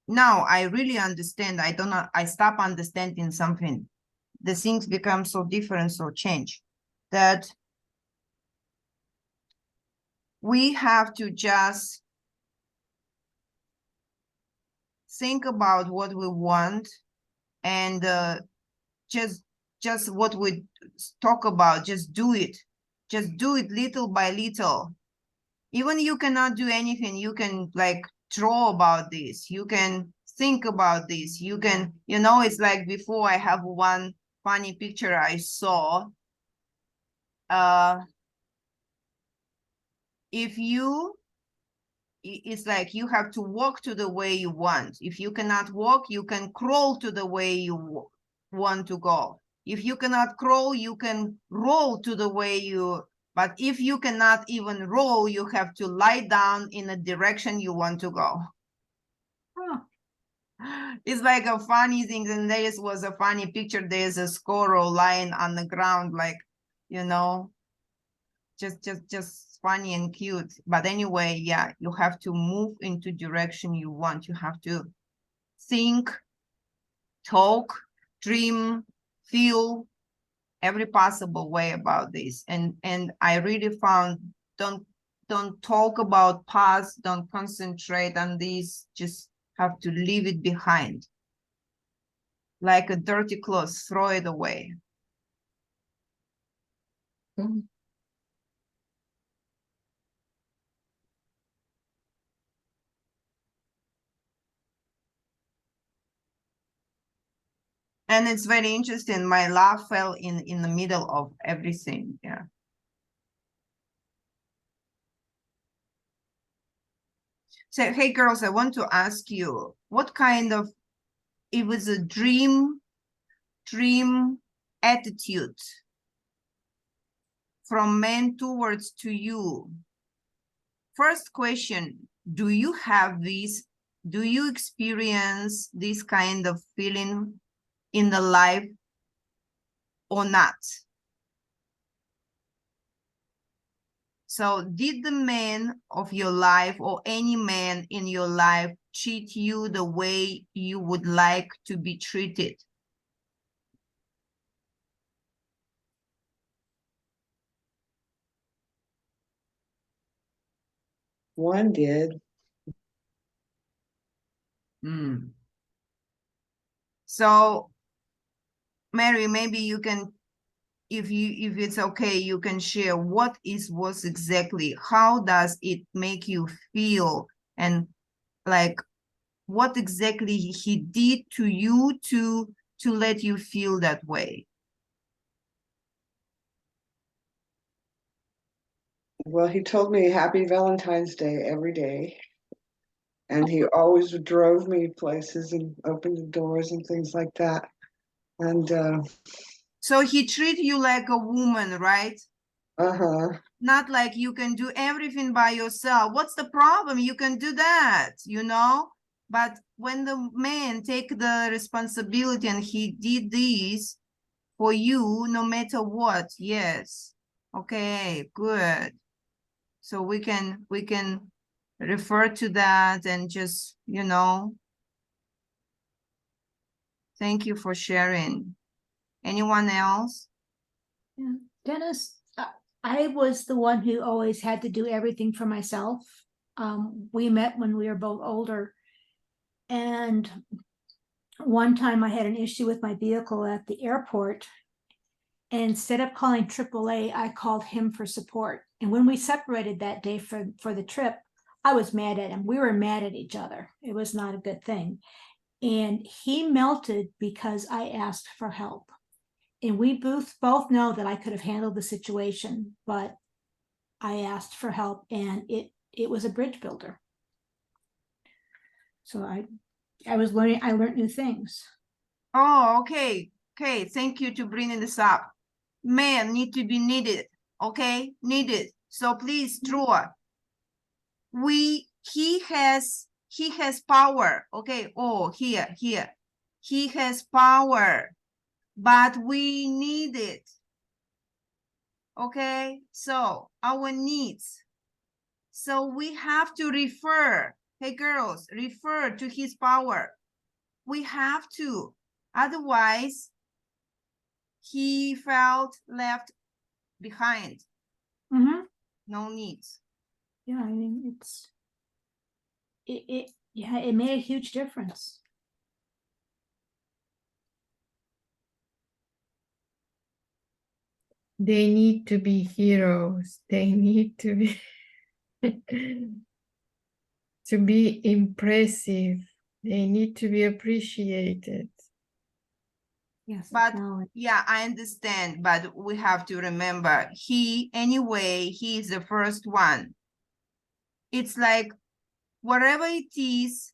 now I really understand. I stop understanding something. The things become so different, so change, that we have to just think about what we want, and just what we talk about, just do it little by little. Even you cannot do anything, you can like draw about this, you can think about this, you can, you know, it's like before. I have one funny picture I saw. It's like you have to walk to the way you want. If you cannot walk, you can crawl to the way you want to go. If you cannot crawl, you can roll to the way you, but if you cannot even roll, you have to lie down in a direction you want to go. It's like a funny thing. And there was a funny picture. There's a squirrel lying on the ground, like, you know, just funny and cute. But anyway, yeah, you have to move into direction you want. You have to think, talk, dream, feel every possible way about this. And I really found, don't talk about past, don't concentrate on this, just have to leave it behind. Like a dirty cloth, throw it away. And it's very interesting. My love fell in the middle of everything. Yeah. So, hey girls, I want to ask you, what kind of, it was a dream attitude from men towards to you. First question, do you have this? Do you experience this kind of feeling in the life or not? So did the man of your life or any man in your life treat you the way you would like to be treated? One did. So, Mary, maybe you can, if it's okay, you can share what was exactly, how does it make you feel, and like what exactly he did to you to let you feel that way? Well, he told me Happy Valentine's Day every day. And he always drove me places and opened the doors and things like that. And So he treat you like a woman, right? uh-huh. Not like you can do everything by yourself. What's the problem? You can do that, you know? But when the man take the responsibility and he did this for you, no matter what, yes. Okay, good. So we can refer to that and just, you know, thank you for sharing. Anyone else? Yeah. Dennis, I was the one who always had to do everything for myself. We met when we were both older, and one time I had an issue with my vehicle at the airport, and instead of calling AAA, I called him for support. And when we separated that day for the trip, I was mad at him. We were mad at each other. It was not a good thing. And he melted because I asked for help. And we both know that I could have handled the situation, but I asked for help, and it was a bridge builder. So I learned new things. Oh, okay. Okay, thank you to bringing this up. Men need to be needed, okay? Needed. So please, Trua, he has power, okay? Oh, here. He has power, but we need it. Okay, so our needs. So we have to refer, hey girls, refer to his power. We have to, otherwise he felt left behind. Mm-hmm. No needs. Yeah, I mean, it made a huge difference. They need to be heroes. They need to be to be impressive. They need to be appreciated. Yes, But yeah, I understand, but we have to remember he is the first one. It's like whatever it is,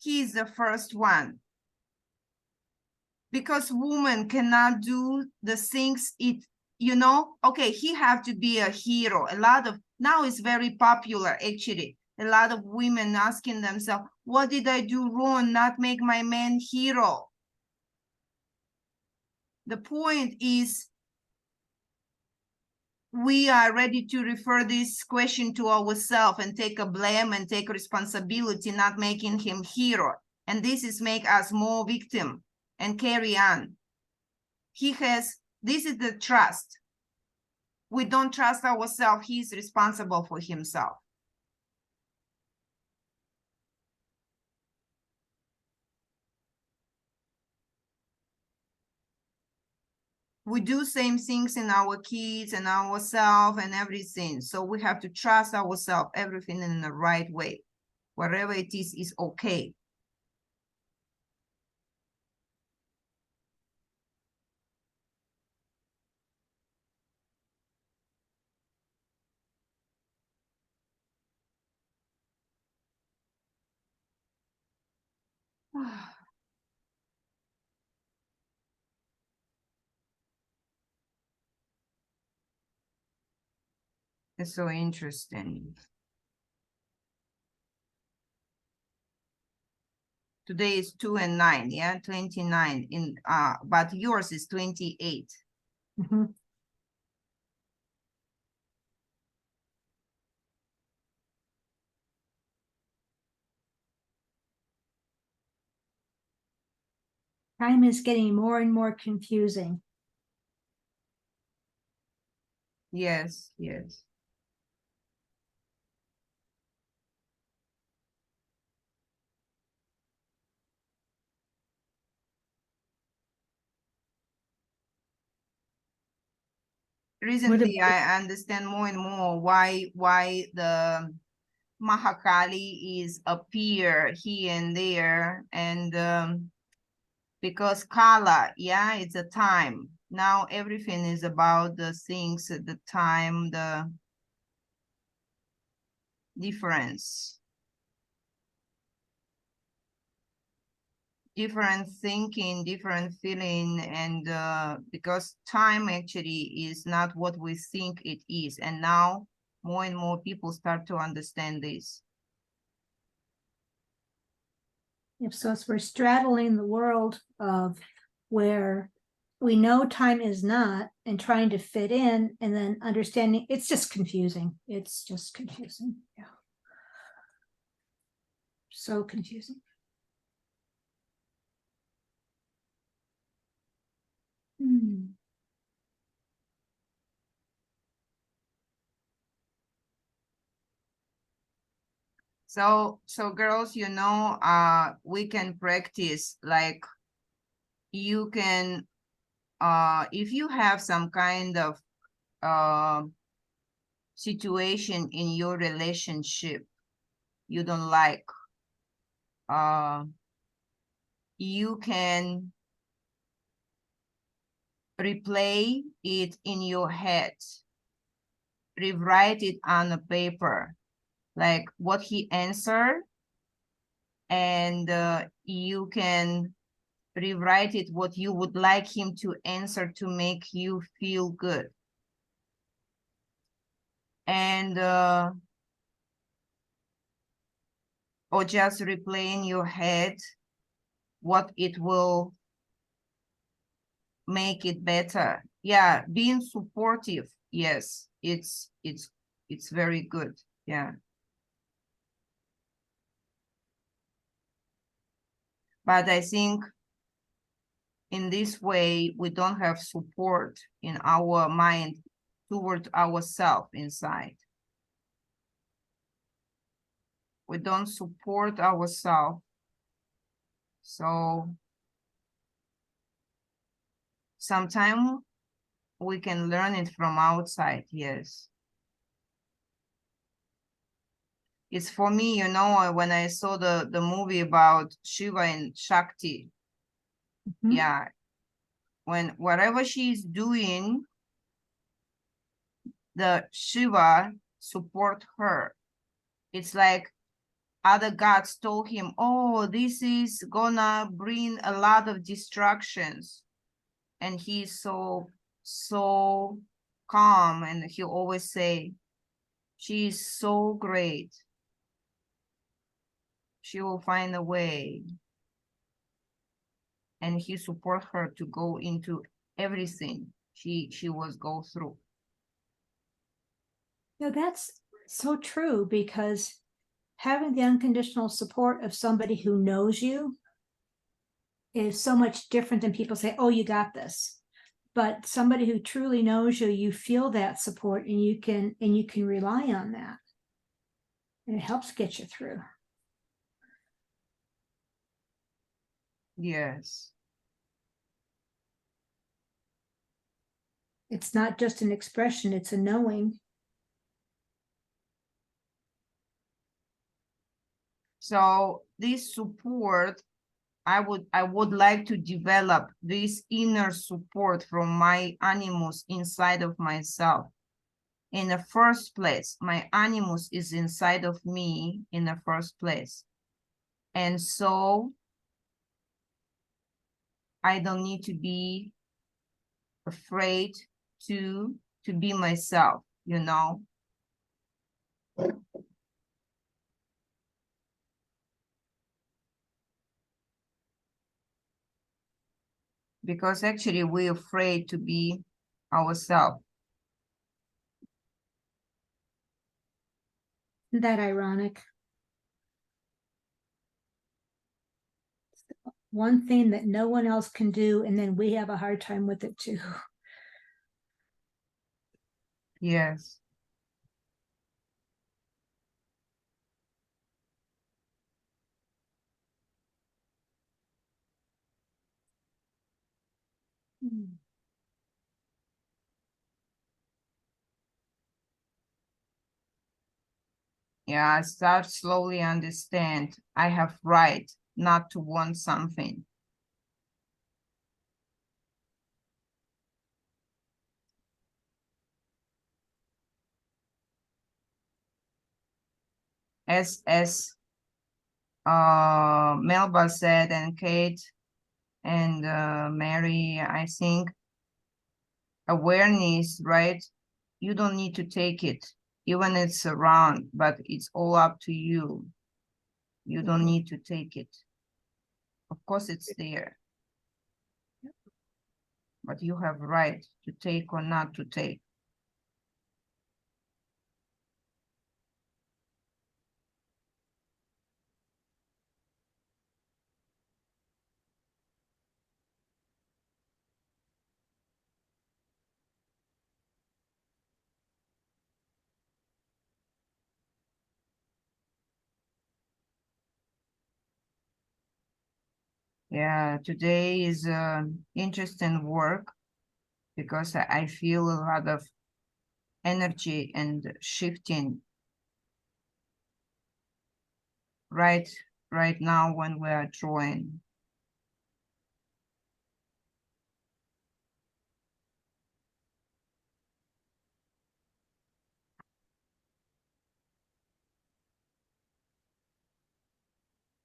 he is the first one. Because women cannot do the things you know, okay, he have to be a hero. A lot of, now it's very popular actually. A lot of women asking themselves, what did I do wrong not make my man hero? The point is, we are ready to refer this question to ourselves and take a blame and take responsibility, not making him hero. And this is make us more victim and carry on. This is the trust. We don't trust ourselves. He's responsible for himself. We do same things in our kids and ourselves and everything. So we have to trust ourselves, everything in the right way. Whatever it is okay. It's so interesting. Today is 2 and 9, yeah, 29 in but yours is 28. Mhm. Time is getting more and more confusing. Yes, yes. Recently, I understand more and more why the Mahakali is appear here and there, and because Kala, yeah, it's a time. Now everything is about the things, the time, the difference. Different thinking, different feeling, and because time actually is not what we think it is. And now more and more people start to understand this. If so, we're straddling the world of where we know time is not and trying to fit in and then understanding it's just confusing. It's just confusing. Yeah. So confusing. Hmm. So girls, you know, we can practice, like you can, if you have some kind of situation in your relationship you don't like, you can replay it in your head, rewrite it on a paper, like what he answered, and you can rewrite it what you would like him to answer to make you feel good. And or just replay in your head what it will make it better. Yeah, being supportive, yes, it's very good. Yeah. But I think in this way, we don't have support in our mind toward ourselves inside. We don't support ourselves. So sometimes we can learn it from outside, yes. It's for me, you know, when I saw the movie about Shiva and Shakti, Mhm. yeah, when whatever she's doing, the Shiva support her. It's like other gods told him, oh, this is gonna bring a lot of distractions. And he's so calm, and he always say, she's so great. She will find a way. And he support her to go into everything she was go through. No, that's so true, because having the unconditional support of somebody who knows you is so much different than people say, oh, you got this. But somebody who truly knows you, you feel that support, and you can rely on that. And it helps get you through. Yes. It's not just an expression, it's a knowing. So this support, I would like to develop this inner support from my animus inside of myself. In the first place, my animus is inside of me in the first place. And so I don't need to be afraid to be myself, you know. Because actually we're afraid to be ourselves. Isn't that ironic? One thing that no one else can do, and then we have a hard time with it too. Yes. Yeah, I start slowly understand I have right not to want something. As Melba said, and Kate and Mary, I think awareness, right? You don't need to take it, even it's around, but it's all up to you. You don't need to take it. Of course, it's there, but you have right to take or not to take. Yeah, today is interesting work because I feel a lot of energy and shifting right now when we are drawing.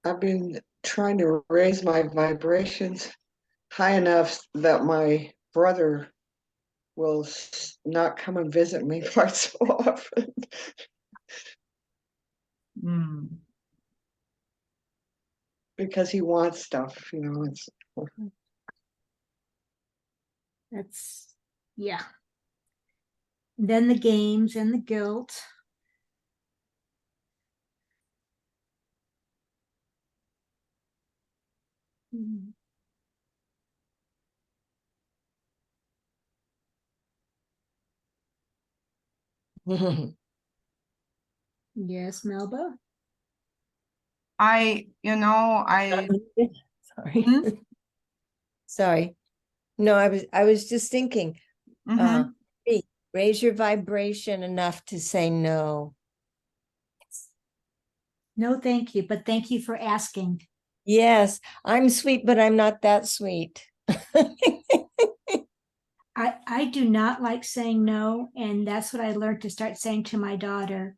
I've been trying to raise my vibrations high enough that my brother will not come and visit me quite so often. Mm. Because he wants stuff, you know. That's, yeah. Then the games and the guilt. Mm. Yes, Melba. I Sorry. Hmm? Sorry. No, I was just thinking, Mhm. raise your vibration enough to say no. No, thank you, but thank you for asking. Yes, I'm sweet, but I'm not that sweet. I do not like saying no, and that's what I learned to start saying to my daughter.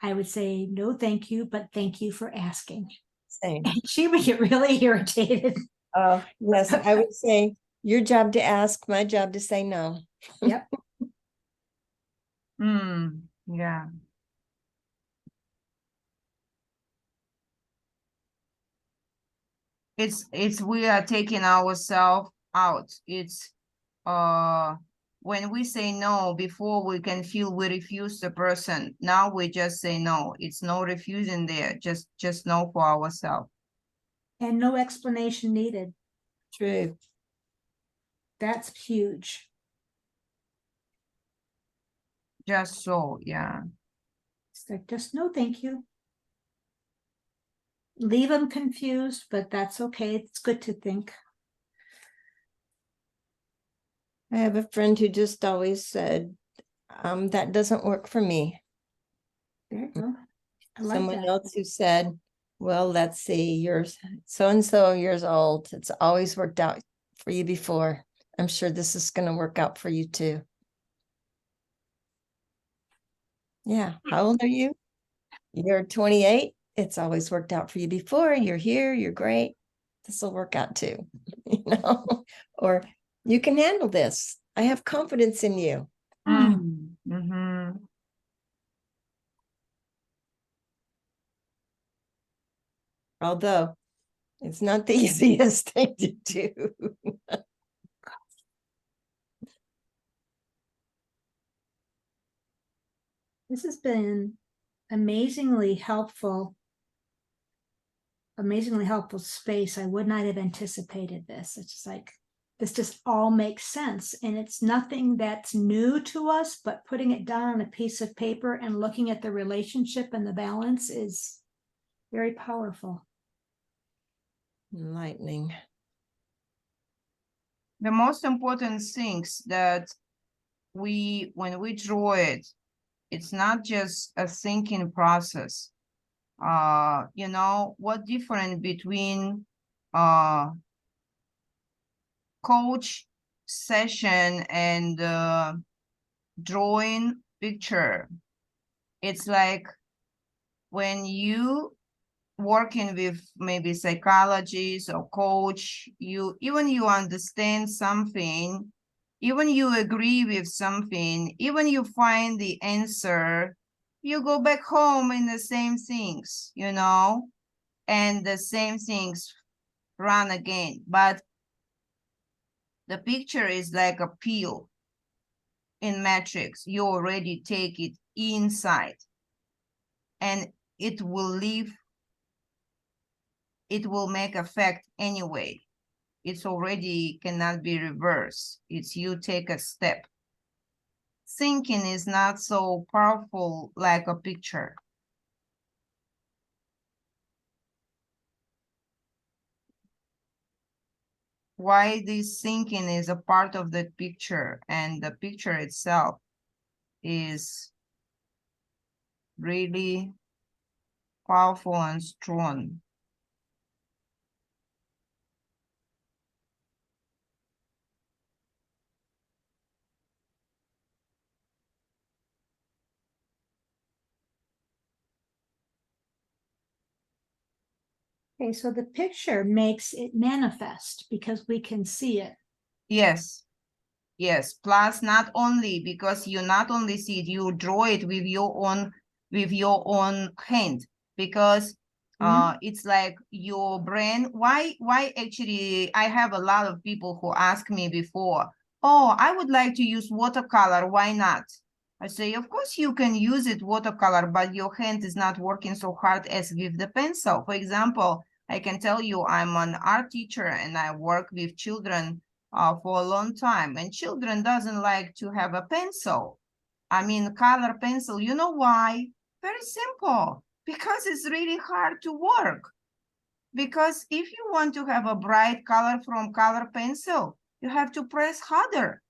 I would say no, thank you, but thank you for asking. Same. And she would get really irritated. Oh, yes, I would say your job to ask, my job to say no. Yep. Yeah. It's we are taking ourselves out. It's when we say no, before we can feel we refuse the person. Now we just say no. It's no refusing there. Just no for ourselves. And no explanation needed. True. That's huge. Just so, yeah. It's like, just no, thank you. Leave them confused, but that's okay. It's good to think. I have a friend who just always said, that doesn't work for me. There you go. I like Someone that. else who said, well, let's see, you're so-and-so years old. It's always worked out for you before. I'm sure this is going to work out for you too. Yeah. How old are you? You're 28. It's always worked out for you before. You're here. You're great. this will work out too, you know, or you can handle this. I have confidence in you. Mm-hmm. Although it's not the easiest thing to do. This has been amazingly helpful space. I would not have anticipated this. It's just like, this just all makes sense. And it's nothing that's new to us, but putting it down on a piece of paper and looking at the relationship and the balance is very powerful. Enlightening. The most important things that when we draw it, it's not just a thinking process. You know, what difference between coach session and drawing picture? It's like when you working with maybe psychologist or coach, you understand something, even you agree with something, even you find the answer, you go back home in the same things, you know, and the same things run again. But the picture is like a pill in matrix. You already take it inside and it will leave. It will make effect anyway. It's already cannot be reversed. It's you take a step. Thinking is not so powerful like a picture. Why this thinking is a part of the picture, and the picture itself is really powerful and strong. Okay, so the picture makes it manifest because we can see it. Yes. Yes. Plus, not only because you not only see it, you draw it with your own hand, because it's like your brain. Why actually I have a lot of people who ask me before, oh, I would like to use watercolor, why not? I say, of course you can use it watercolor, but your hand is not working so hard as with the pencil. For example, I can tell you I'm an art teacher and I work with children for a long time, and children doesn't like to have a pencil. I mean, color pencil. You know why? Very simple. Because it's really hard to work. Because if you want to have a bright color from color pencil, you have to press harder.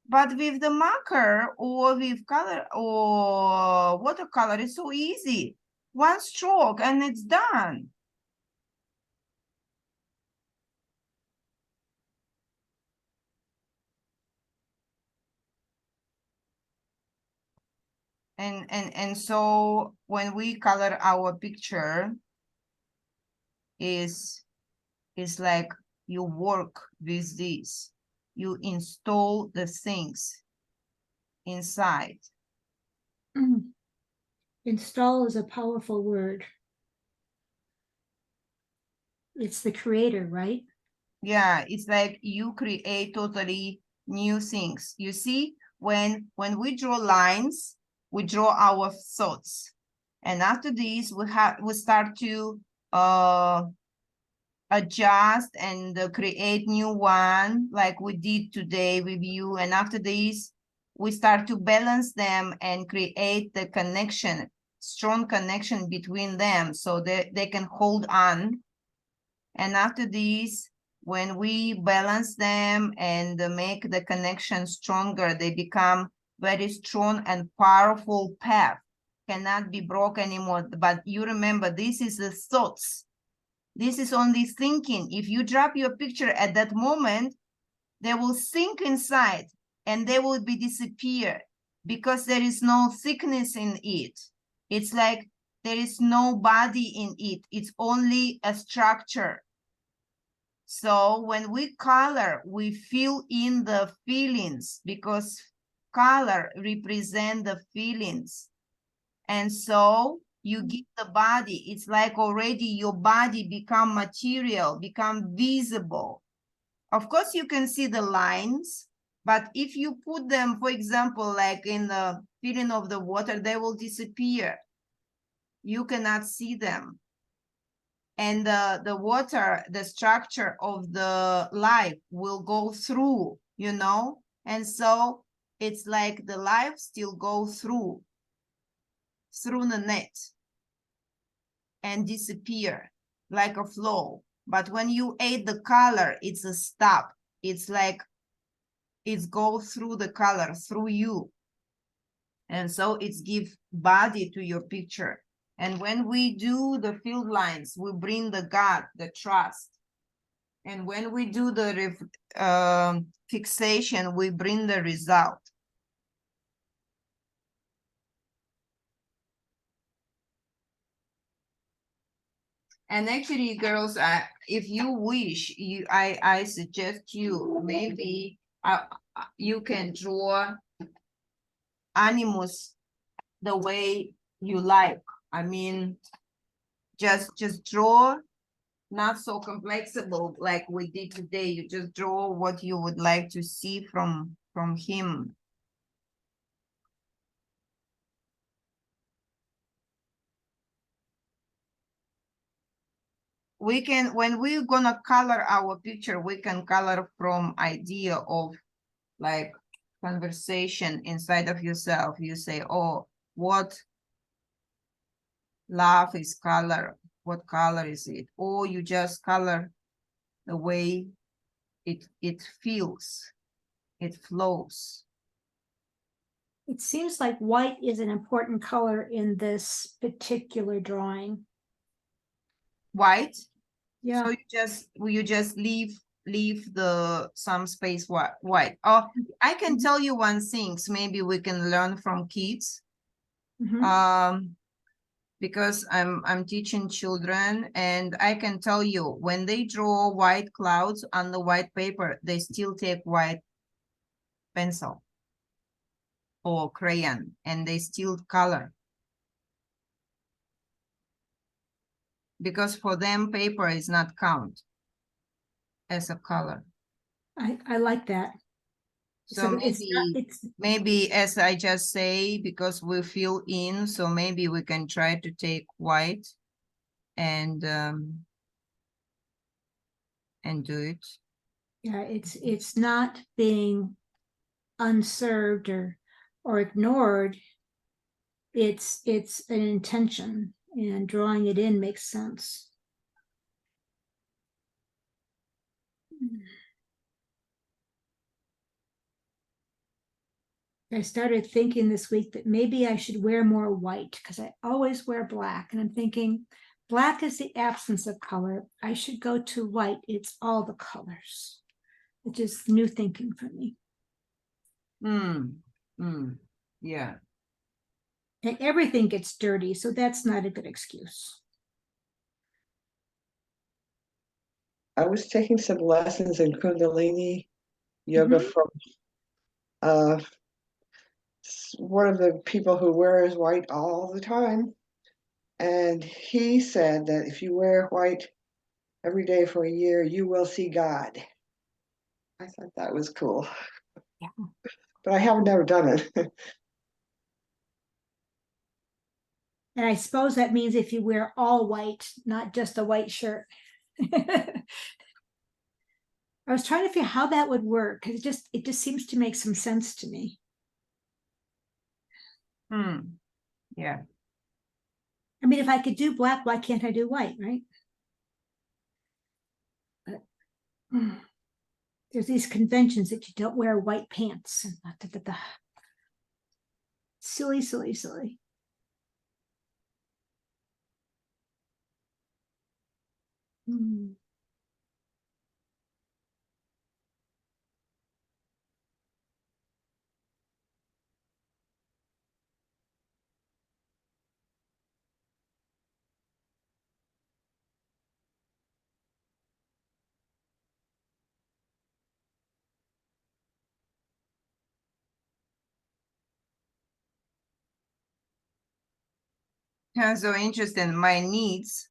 But with the marker or with color or watercolor, it's so easy. One stroke and it's done. And so when we color our picture, is like you work with this, you install the things inside. Install is a powerful word. It's the creator, right? Yeah, it's like you create totally new things. You see, when we draw lines, we draw our thoughts, and after this we start to adjust and create new one, like we did today with you. And after this, we start to balance them and create the connection, strong connection between them, so that they can hold on. And after this, when we balance them and make the connection stronger, they become very strong and powerful path, cannot be broken anymore. But you remember, this is the thoughts. This is only thinking. If you drop your picture at that moment, they will sink inside and they will be disappear, because there is no thickness in it. It's like there is no body in it. It's only a structure. So when we color, we fill in the feelings because color represent the feelings. And so you give the body, it's like already your body become material, become visible. Of course, you can see the lines, but if you put them, for example, like in the feeling of the water, they will disappear. You cannot see them. And the water, the structure of the life will go through, you know? And so it's like the life still goes through the net and disappear like a flow. But when you add the color, it's a stop. It's like it goes through the color, through you. And so it's give body to your picture. And when we do the field lines, we bring the God, the trust. And when we do the fixation, we bring the result. And actually, girls, if you wish, I suggest you maybe you can draw animus the way you like. I mean, just draw, not so complexable like we did today. You just draw what you would like to see from him. We can, when we're gonna color our picture, we can color from idea of like conversation inside of yourself. You say, oh, what love is color? What color is it? Or you just color the way it feels, it flows. It seems like white is an important color in this particular drawing. White. Yeah. So you just leave the some space white. Oh, I can tell you one thing. So maybe we can learn from kids. Mhm. Because I'm teaching children, and I can tell you when they draw white clouds on the white paper, they still take white pencil or crayon, and they still color. Because for them, paper is not count as a color. I like that. So maybe maybe as I just say, because we fill in, so maybe we can try to take white and do it. yeah, it's not being unserved or ignored. It's an intention, and drawing it in makes sense. I started thinking this week that maybe I should wear more white because I always wear black. And I'm thinking black is the absence of color. I should go to white. It's all the colors. It's just new thinking for me. Yeah. And everything gets dirty, so that's not a good excuse. I was taking some lessons in Kundalini yoga from one of the people who wears white all the time. And he said that if you wear white every day for a year, you will see God. I thought that was cool. Yeah. But I have never done it. And I suppose that means if you wear all white, not just a white shirt. I was trying to figure how that would work because it just seems to make some sense to me. Yeah. I mean, if I could do black, why can't I do white, right? But there's these conventions that you don't wear white pants. Silly, silly, silly. Yeah, so interesting. My needs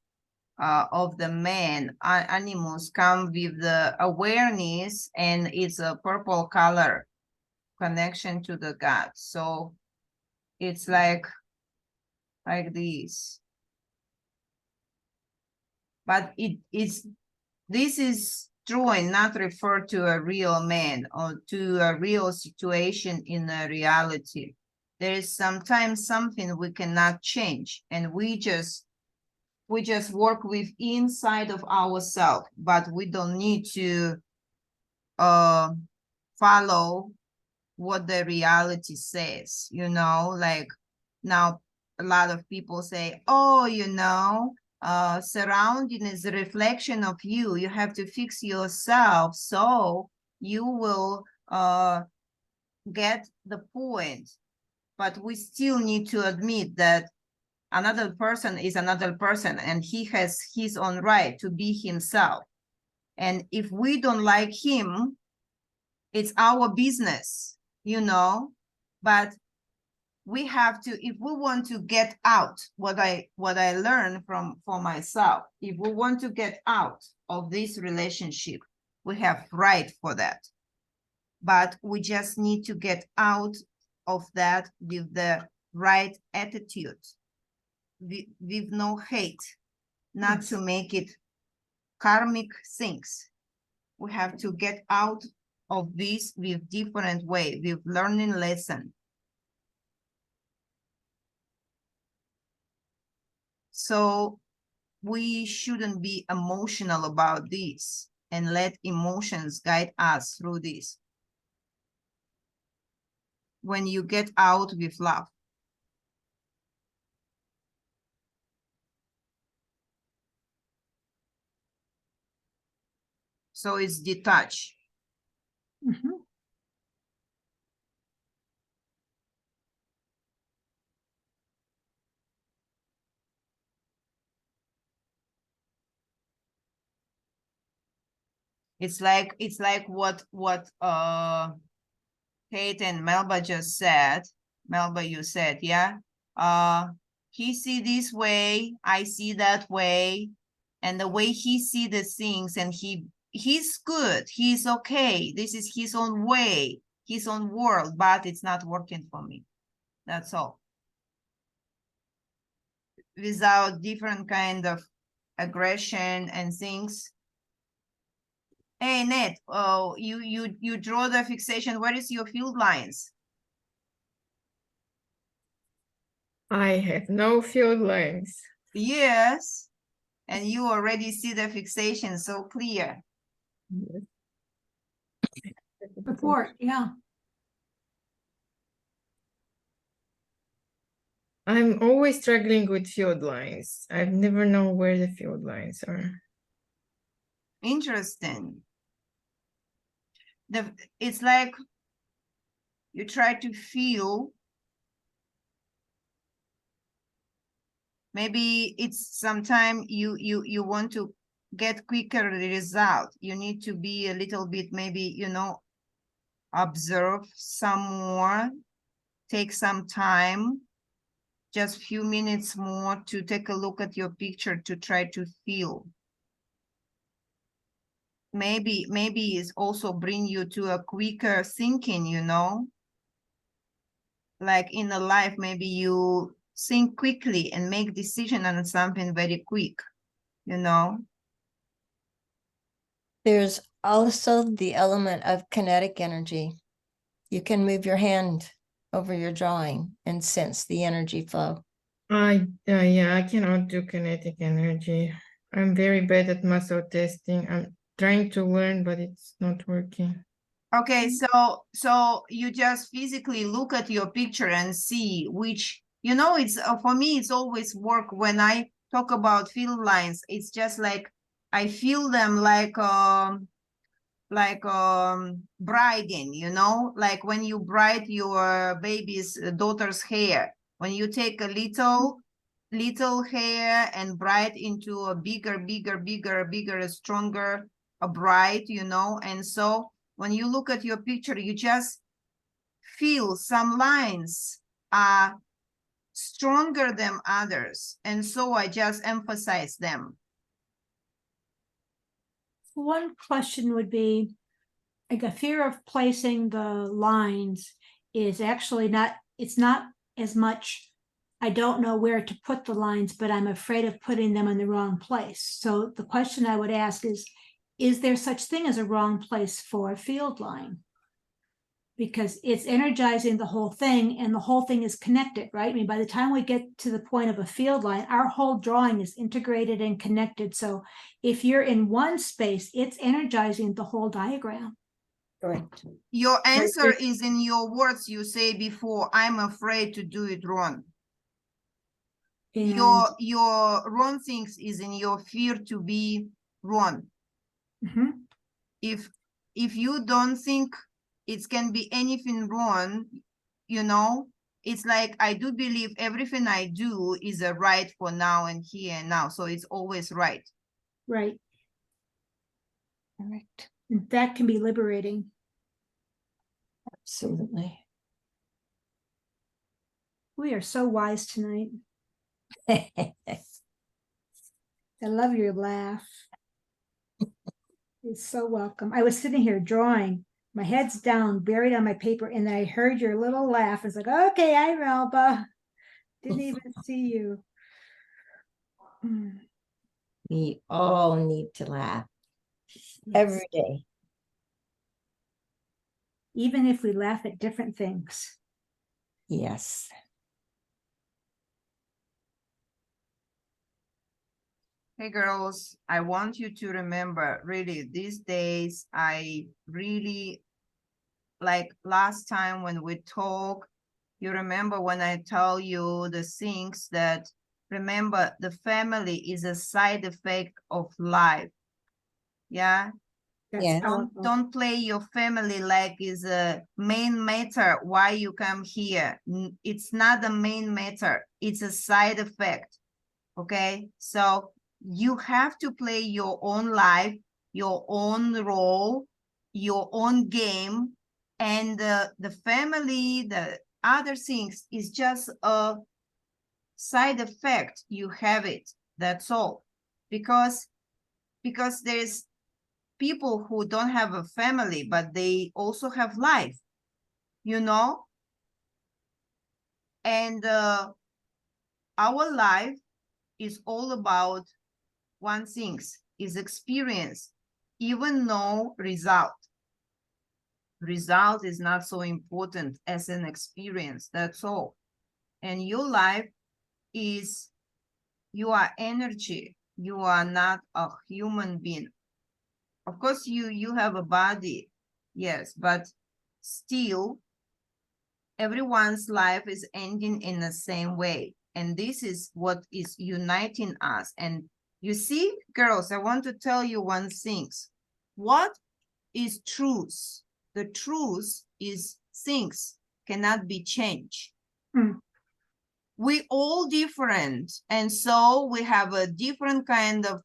of the man animus come with the awareness, and it's a purple color connection to the God. So it's like this. But this is true and not referred to a real man or to a real situation in a reality. There is sometimes something we cannot change, and we just work with inside of ourselves, but we don't need to follow what the reality says, you know, like now a lot of people say, oh, you know, surrounding is a reflection of you. You have to fix yourself so you will get the point. But we still need to admit that another person is another person, and he has his own right to be himself. And if we don't like him, it's our business, you know. But we have to, if we want to get out what I learned for myself, if we want to get out of this relationship, we have right for that. But we just need to get out of that with the right attitude, with no hate, not to make it karmic things. We have to get out of this with different way, with learning lesson. So we shouldn't be emotional about this and let emotions guide us through this. When you get out with love. So it's detached. Mhm. It's like what Kate and Melba just said. Melba, you said, yeah. He see this way, I see that way, and the way he see the things, and he's good, he's okay. This is his own way, his own world, but it's not working for me. That's all. Without different kind of aggression and things. Hey, Ned, oh, you draw the fixation. Where is your field lines? I have no field lines. Yes, and you already see the fixation so clear. Yes. Report, yeah. I'm always struggling with field lines. I've never known where the field lines are. Interesting. It's like you try to feel. Maybe it's sometime you want to get quicker result. You need to be a little bit, maybe, you know, observe some more, take some time, just few minutes more to take a look at your picture to try to feel. Maybe it's also bring you to a quicker thinking, you know, like in a life, maybe you think quickly and make decision on something very quick, you know. There's also the element of kinetic energy. You can move your hand over your drawing and sense the energy flow. Yeah, I cannot do kinetic energy. I'm very bad at muscle testing. I'm trying to learn, but it's not working. Okay, so you just physically look at your picture and see which, you know, it's for me, it's always work when I talk about field lines. It's just like I feel them like braiding, you know, like when you braid your baby's daughter's hair, when you take a little hair and braid into a bigger, stronger a braid, you know. And so when you look at your picture, you just feel some lines are stronger than others, and so I just emphasize them. One question would be, like, a fear of placing the lines is actually not, it's not as much, I don't know where to put the lines, but I'm afraid of putting them in the wrong place. So the question I would ask is there such thing as a wrong place for a field line? Because it's energizing the whole thing, and the whole thing is connected, right? I mean, by the time we get to the point of a field line, our whole drawing is integrated and connected. So if you're in one space, it's energizing the whole diagram. Correct. Your answer is in your words. You say before, I'm afraid to do it wrong. And Your wrong things is in your fear to be wrong. Mhm. If you don't think it can be anything wrong, you know, it's like, I do believe everything I do is a right for now and here and now. So it's always right. Right. Correct. And that can be liberating. Absolutely. We are so wise tonight. I love your laugh. It's so welcome. I was sitting here drawing, my head's down, buried on my paper, and I heard your little laugh. It's like, okay, I'm Alba. Didn't even see you. We all need to laugh Yes. every day. Even if we laugh at different things. Yes. Hey girls, I want you to remember, really, these days, I really, like last time when we talk, you remember when I tell you the things that, remember, the family is a side effect of life. Yeah. That's Yes. powerful. Don't play your family like is a main matter why you come here. It's not the main matter. It's a side effect. Okay. So you have to play your own life, your own role, your own game, and the family, the other things is just a side effect. You have it. That's all. Because there's people who don't have a family, but they also have life, you know? And our life is all about one thing, is experience, even no result. Result is not so important as an experience, that's all. And your life is, you are energy, you are not a human being. Of course, you have a body, yes, but still, everyone's life is ending in the same way. And this is what is uniting us. And you see, girls, I want to tell you one thing. What is truth? The truth is things cannot be changed. We all different. And so we have a different kind of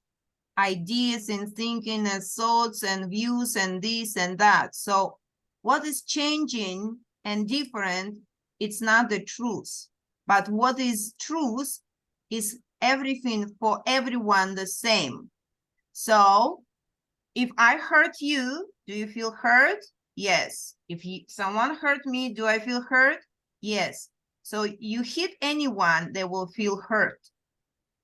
ideas and thinking and thoughts and views and this and that. So what is changing and different, it's not the truth. But what is truth is everything for everyone the same. So if I hurt you, do you feel hurt? Yes. If someone hurt me, do I feel hurt? Yes. So you hit anyone, they will feel hurt.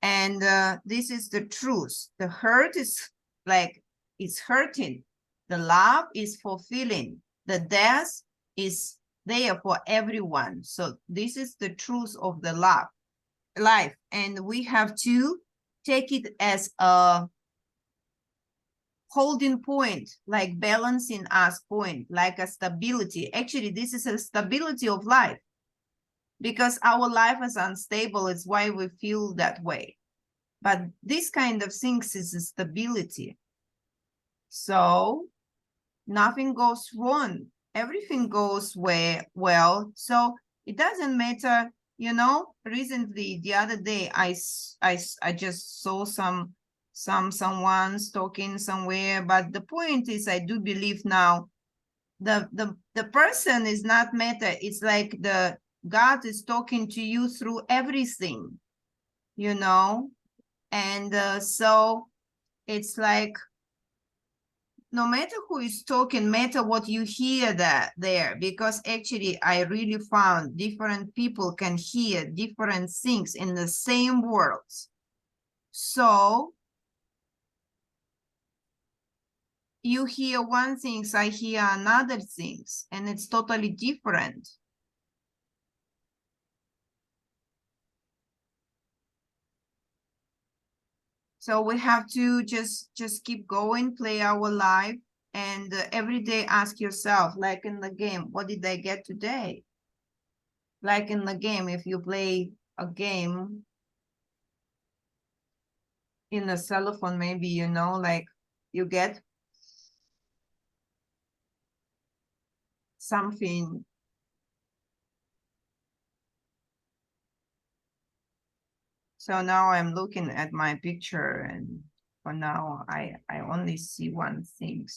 And this is the truth. The hurt is like, it's hurting. The love is fulfilling. The death is there for everyone. So this is the truth of the life. And we have to take it as a holding point, like balancing us point, like a stability. Actually, this is a stability of life. Because our life is unstable, it's why we feel that way. But this kind of things is a stability. So nothing goes wrong. Everything goes well. So it doesn't matter, you know. Recently, the other day, I just saw someone's talking somewhere. But the point is, I do believe now, the person is not matter. It's like the God is talking to you through everything, you know? And so it's like, no matter who is talking, matter what you hear there, because actually I really found different people can hear different things in the same words. So you hear one thing, I hear another things, and it's totally different. So we have to just keep going, play our life, and every day ask yourself, like in the game, what did I get today? Like in the game, if you play a game in a cell phone, maybe, you know, like you get something. So now I'm looking at my picture, and for now I only see one thing.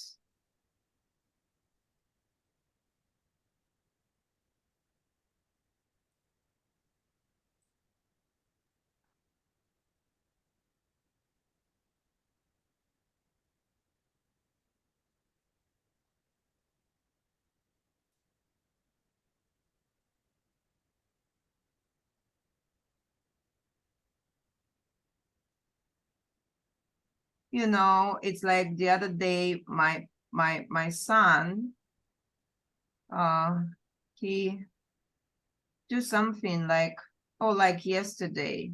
You know, it's like the other day, my son, he do something like, oh, like yesterday,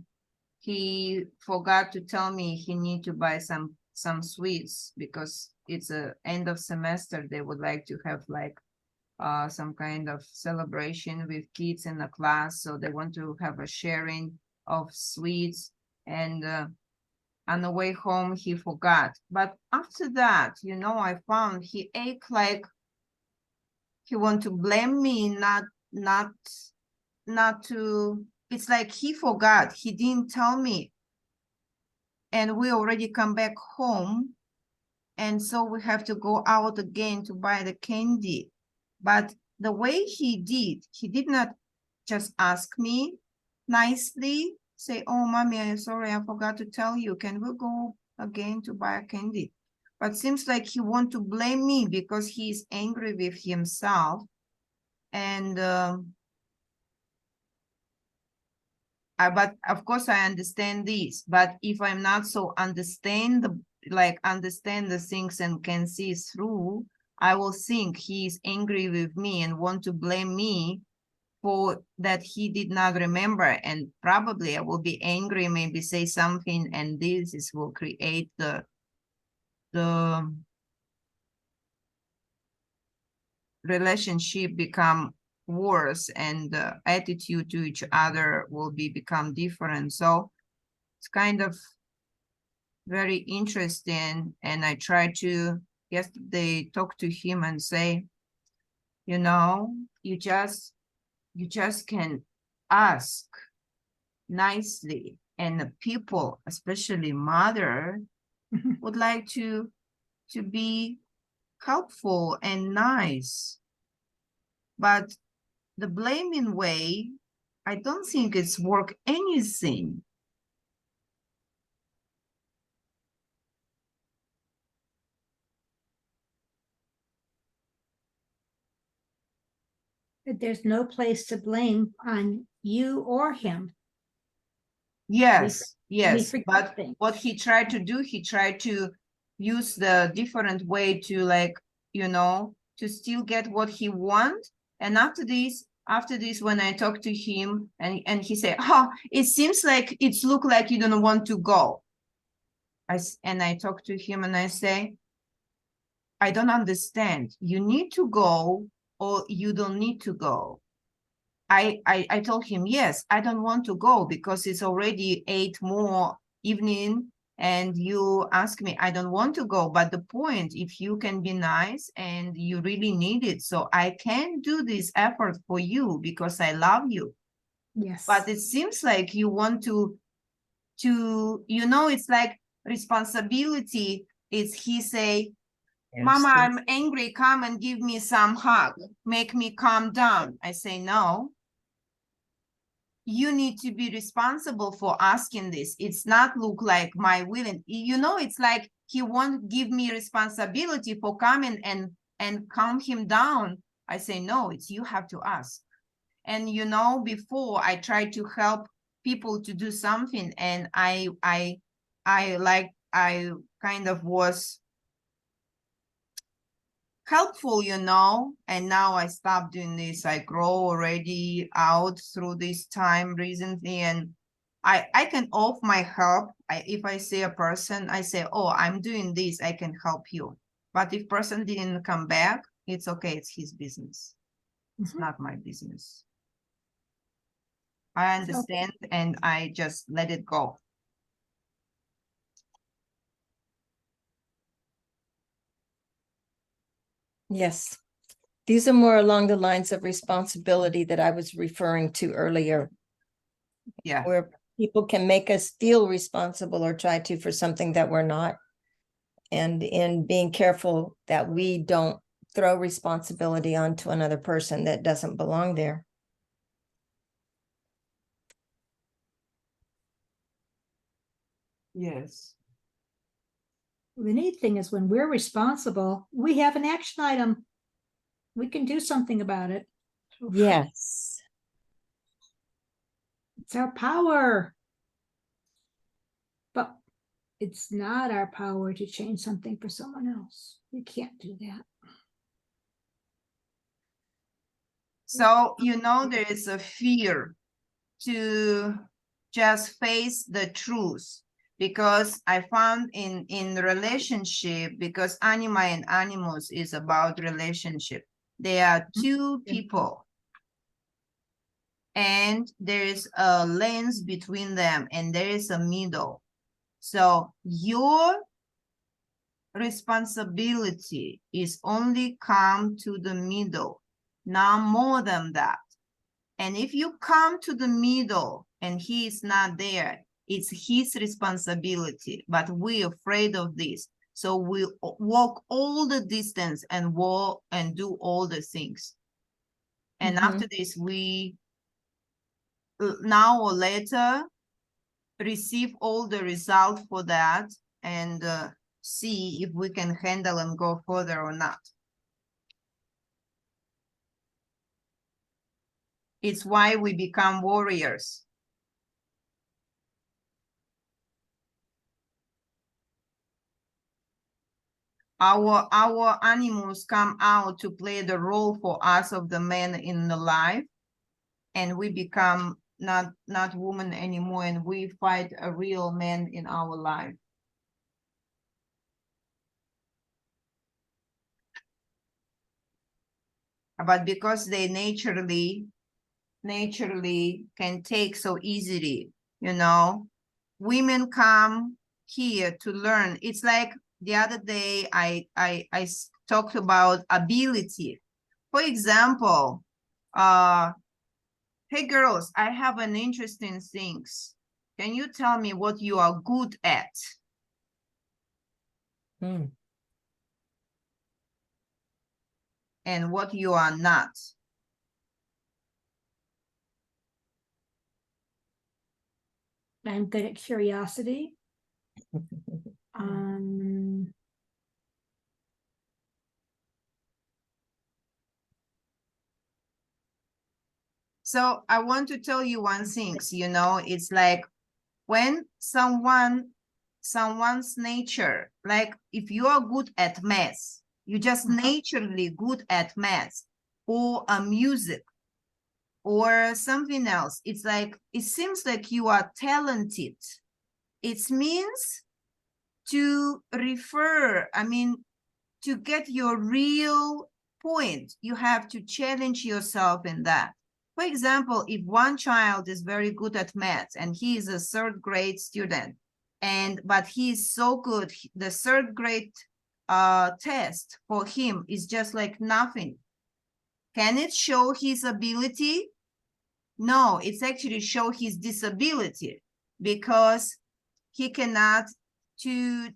he forgot to tell me he need to buy some sweets because it's a end of semester. They would like to have like some kind of celebration with kids in the class, so they want to have a sharing of sweets. And on the way home he forgot, but after that, you know, I found he acted like he want to blame me, not to, it's like he forgot, he didn't tell me, and we already come back home, and so we have to go out again to buy the candy. But the way he did not just ask me nicely, say, oh, mommy, I'm sorry, I forgot to tell you, can we go again to buy a candy? But seems like he want to blame me because he's angry with himself. And but of course I understand this, but if I'm not so understand the things and can see through, I will think he's angry with me and want to blame me for that he did not remember, and probably I will be angry, maybe say something, and this will create the relationship become worse, and the attitude to each other will become different. So it's kind of very interesting. And I try to yesterday talk to him and say, you know, you just can ask nicely, and the people, especially mother, would like to be helpful and nice. But the blaming way, I don't think it's work anything. There's no place to blame on you or him. Yes, yes. forget But things. what he tried to do, he tried to use the different way to, like, you know, to still get what he want. And after this, when I talked to him, and he said, oh, it seems like it's look like you don't want to go. And I talked to him and I say, I don't understand. You need to go or you don't need to go. I told him, yes, I don't want to go because it's already 8 more evening, and you ask me, I don't want to go. But the point, if you can be nice and you really need it, so I can do this effort for you because I love you. Yes. But it seems like you want to, you know, it's like responsibility is, he say, Mama, I'm angry, come and give me some hug, make me calm down. I say, no, you need to be responsible for asking this. It's not look like my willing, you know, it's like he won't give me responsibility for coming and calm him down. I say, no, it's you have to ask. And you know, before I tried to help people to do something, and I kind of was helpful, you know, and now I stopped doing this. I grow already out through this time recently, and I can offer my help. If I see a person, I say, oh, I'm doing this, I can help you. But if person didn't come back, it's okay, it's his business. It's not my business. I understand, and I just let it go. Yes. These are more along the lines of responsibility that I was referring to earlier, Yeah. where people can make us feel responsible or try to for something that we're not. And in being careful that we don't throw responsibility onto another person that doesn't belong there. Yes. The neat thing is when we're responsible, we have an action item. We can do something about it. Yes. It's our power. But it's not our power to change something for someone else. We can't do that. So, you know, there is a fear to just face the truth, because I found in the relationship, because Anima and Animus is about relationship. There are two people, and there is a lens between them, and there is a middle. So your responsibility is only come to the middle, not more than that. And if you come to the middle and he is not there, it's his responsibility. But we're afraid of this. So we walk all the distance and walk and do all the things. And after this, we now or later receive all the result for that, and see if we can handle and go further or not. It's why we become warriors. Our animals come out to play the role for us of the men in the life, and we become not women anymore, and we fight a real man in our life. But because they naturally can take so easily, you know, women come here to learn. It's like the other day I talked about ability. For example, hey girls, I have an interesting things. Can you tell me what you are good at? And what you are not? I'm good at curiosity. So I want to tell you one thing, you know, it's like when someone's nature, like if you are good at math, you're just naturally good at math, or music, or something else. It's like, it seems like you are talented. It means to refer, I mean, to get your real point, you have to challenge yourself in that. For example, if one child is very good at math and he is a third grade student, but he is so good, the third grade test for him is just like nothing. Can it show his ability? No, it's actually show his disability, because he cannot, to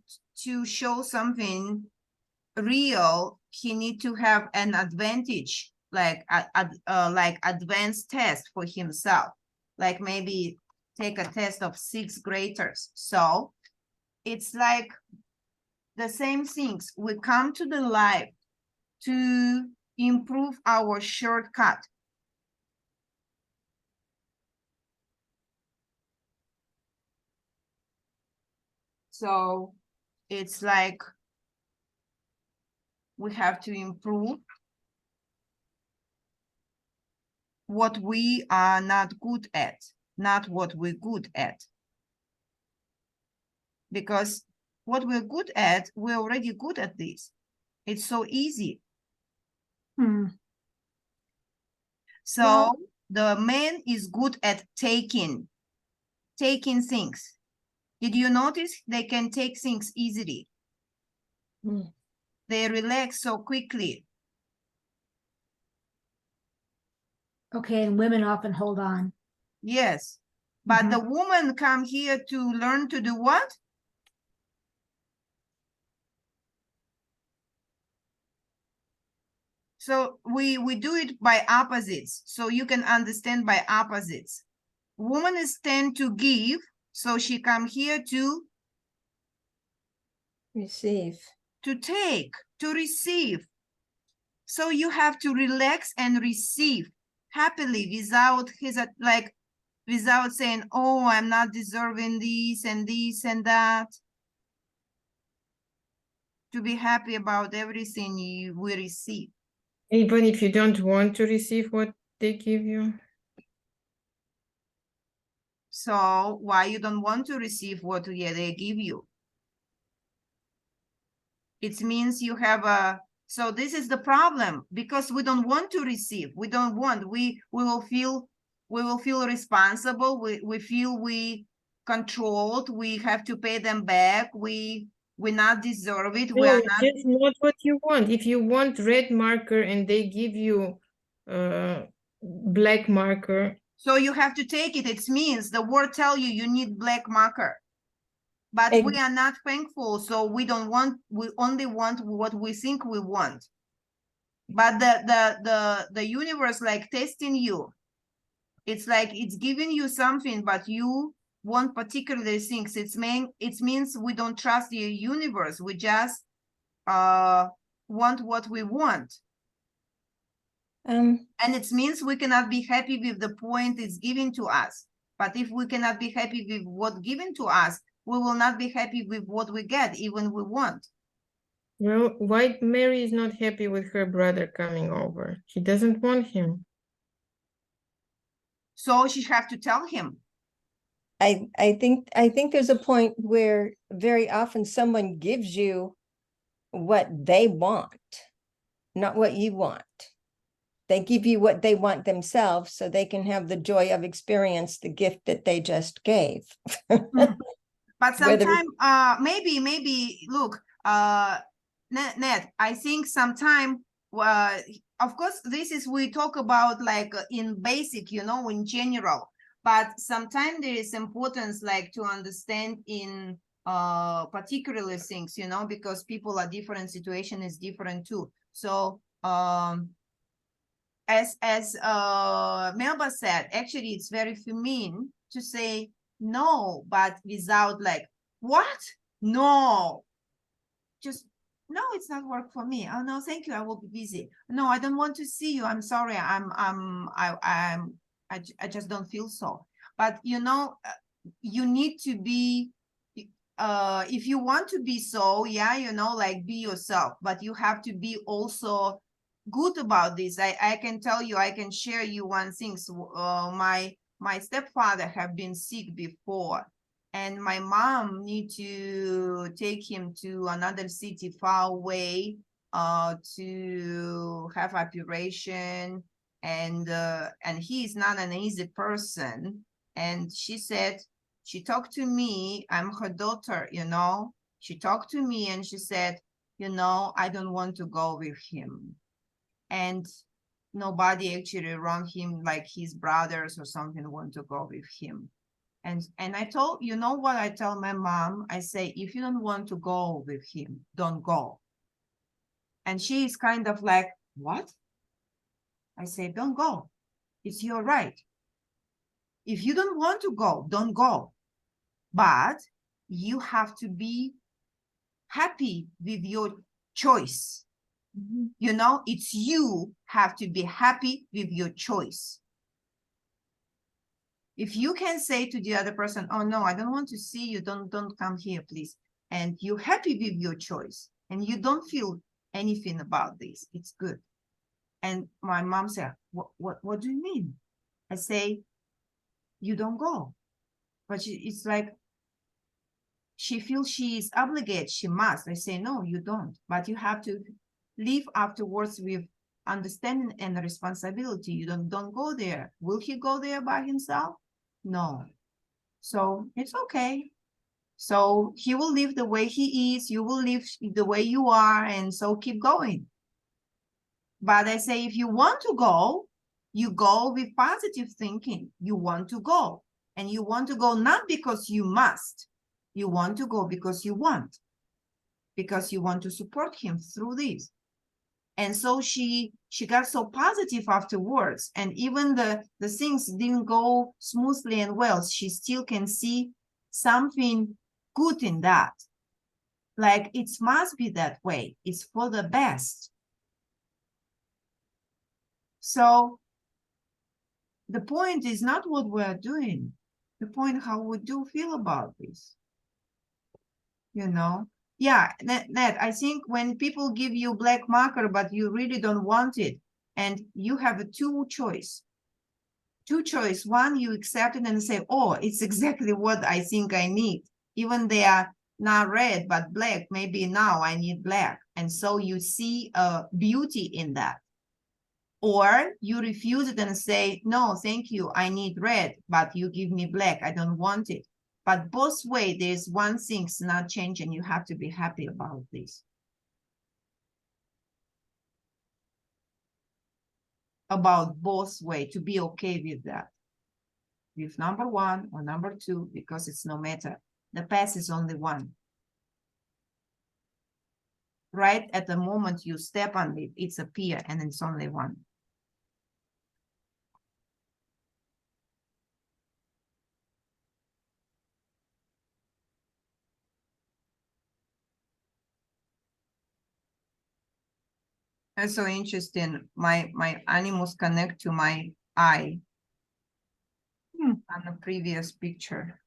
show something real, he need to have an advantage, like advanced test for himself. like maybe take a test of 6th graders. So it's like the same things. We come to the life to improve our shortcut. So it's like we have to improve what we are not good at, not what we're good at. Because what we're good at, we're already good at this. It's so easy. Hmm. So Well- the man is good at taking things. Did you notice they can take things easily? Hmm. They relax so quickly. Okay, and women often hold on. Yes. But Mhm. the woman come here to learn to do what? So we do it by opposites. So you can understand by opposites. Woman is tend to give. So she come here to Receive. take, to receive. So you have to relax and receive happily without without saying, oh, I'm not deserving this and that. To be happy about everything we receive. Even if you don't want to receive what they give you. So why you don't want to receive what they give you? It means you have a, so this is the problem, because we don't want to receive. We don't want, we will feel responsible. We feel we controlled. We have to pay them back. We not deserve it. We No, are it's not. just not what you want. If you want red marker and they give you black marker, So you have to take it. It means the word tell you you need black marker. But we are not thankful, so we don't want, we only want what we think we want. But the universe like testing you. It's like it's giving you something, but you want particular things. It means we don't trust the universe. We just want what we want. And it means we cannot be happy with the point it's given to us. But if we cannot be happy with what given to us, we will not be happy with what we get, even we want. well, why Mary is not happy with her brother coming over? She doesn't want him. So she have to tell him. I think there's a point where very often someone gives you what they want, not what you want. They give you what they want themselves so they can have the joy of experience the gift that they just gave. But Whether- sometimes, maybe, look, Ned, I think sometime, of course, this is, we talk about like in basic, you know, in general, but sometimes there is importance like to understand in particularly things, you know, because people are different, situation is different too. So, as Melba said, actually it's very feminine to say no, but without like, what? No, just no, it's not work for me. Oh no, thank you, I will be busy. No, I don't want to see you. I'm sorry. I just don't feel so. But you know, you need to be, if you want to be so, yeah, you know, like be yourself, but you have to be also good about this. I can tell you, I can share you one thing. So, my stepfather have been sick before, and my mom need to take him to another city far away to have operation, and he is not an easy person. And she said, she talked to me, I'm her daughter, you know, she talked to me and she said, you know, I don't want to go with him. And nobody actually around him, like his brothers or something, want to go with him. And I told, you know what I tell my mom? I say, if you don't want to go with him, don't go. And she is kind of like, what? I say, don't go. It's your right. If you don't want to go, don't go. But you have to be happy with your choice. You know, it's you have to be happy with your choice. If you can say to the other person, oh no, I don't want to see you, don't come here, please. And you're happy with your choice and you don't feel anything about this, it's good. And my mom said, what do you mean? I say, you don't go. But it's like, she feels she is obligated, she must. I say, no, you don't. But you have to live afterwards with understanding and responsibility. You don't go there. Will he go there by himself? No. So it's okay. So he will live the way he is, you will live the way you are, and so keep going. But I say, if you want to go, you go with positive thinking. You want to go. And you want to go not because you must. You want to go because you want. Because you want to support him through this. And so she got so positive afterwards. And even the things didn't go smoothly and well, she still can see something good in that. Like it must be that way. It's for the best. So the point is not what we're doing. The point how we do feel about this. You know? Yeah, Ned, I think when people give you black marker, but you really don't want it, and you have a two choice. One, you accept it and say, oh, it's exactly what I think I need. Even they are not red, but black, maybe now I need black. And so you see a beauty in that. Or you refuse it and say, no, thank you, I need red, but you give me black, I don't want it. But both ways, there's one thing's not changing. You have to be happy about this. About both ways, to be okay with that. With number one or number two, because it's no matter. The path is only one. Right at the moment you step on it, it's appear and it's only one. That's so interesting. My animals connect to my eye on the previous picture.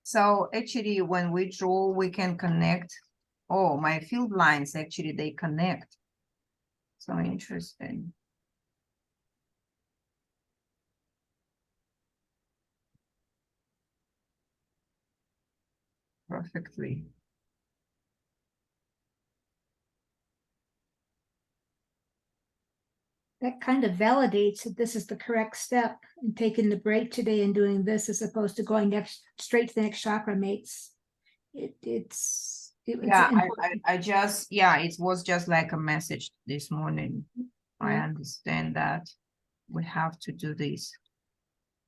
So actually, when we draw, we can connect. Oh, my field lines, actually, they connect. So interesting. Perfectly. That kind of validates that this is the correct step, and taking the break today and doing this as opposed to going straight to the next chakra makes it's Yeah, important. I just, yeah, it was just like a message this morning. I Yeah. understand that we have to do this.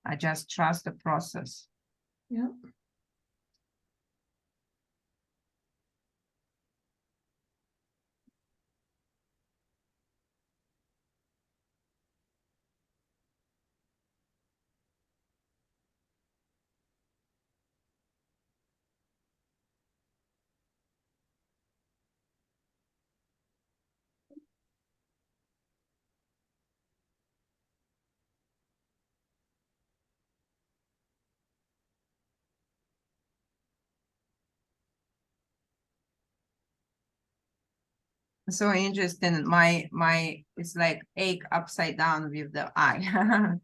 I just trust the process. Yeah. So interesting. My it's like egg upside down with the eye.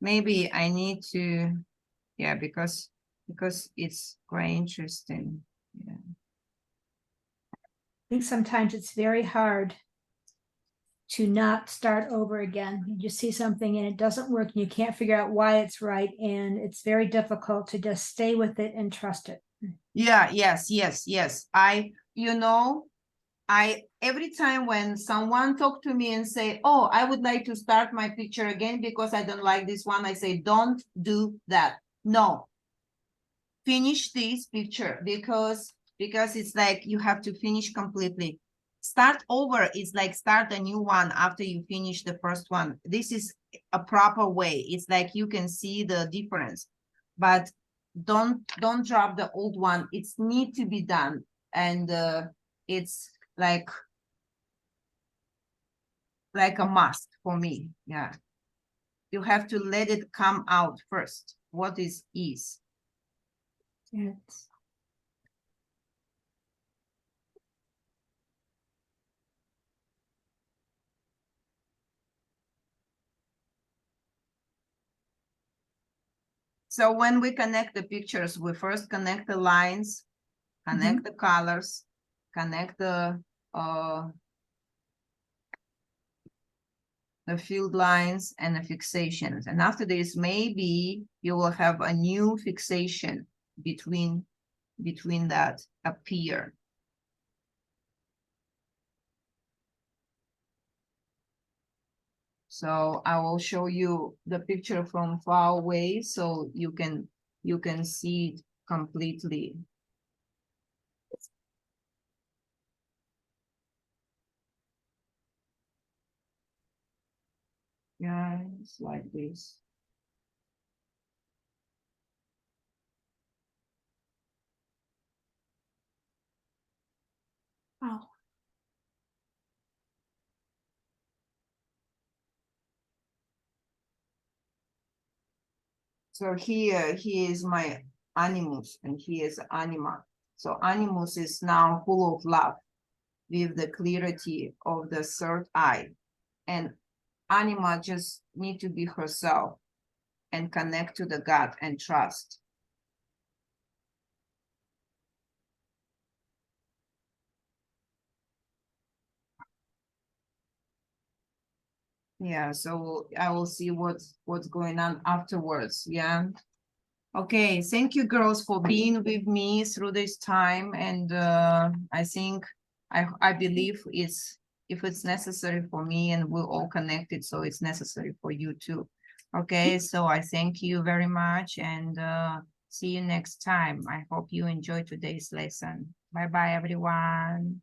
Maybe I need to, yeah, because it's quite interesting. Yeah. I think sometimes it's very hard to not start over again. You just see something and it doesn't work and you can't figure out why it's right. And it's very difficult to just stay with it and trust it. Yeah, yes. I every time when someone talk to me and say, oh, I would like to start my picture again because I don't like this one, I say, don't do that. No, finish this picture because it's like you have to finish completely. Start over is like start a new one after you finish the first one. This is a proper way. It's like you can see the difference, but don't drop the old one. It's need to be done, and it's like a must for me. Yeah, you have to let it come out first. What is ease? It's, So when we connect the pictures, we first connect the lines, connect the colors, connect the field lines and the fixations. And after this, maybe you will have a new fixation between that appear. So I will show you the picture from far away so you can see it completely. Yeah, it's like this. oh, So here is my animus and here is anima. So animus is now full of love with the clarity of the third eye. And anima just need to be herself and connect to the God and trust. Yeah, so I will see what's going on afterwards. Yeah. Okay, thank you girls for being with me through this time. And I think I believe if it's necessary for me and we're all connected, so it's necessary for you too. Okay, so I thank you very much and see you next time. I hope you enjoyed today's lesson. Bye bye everyone.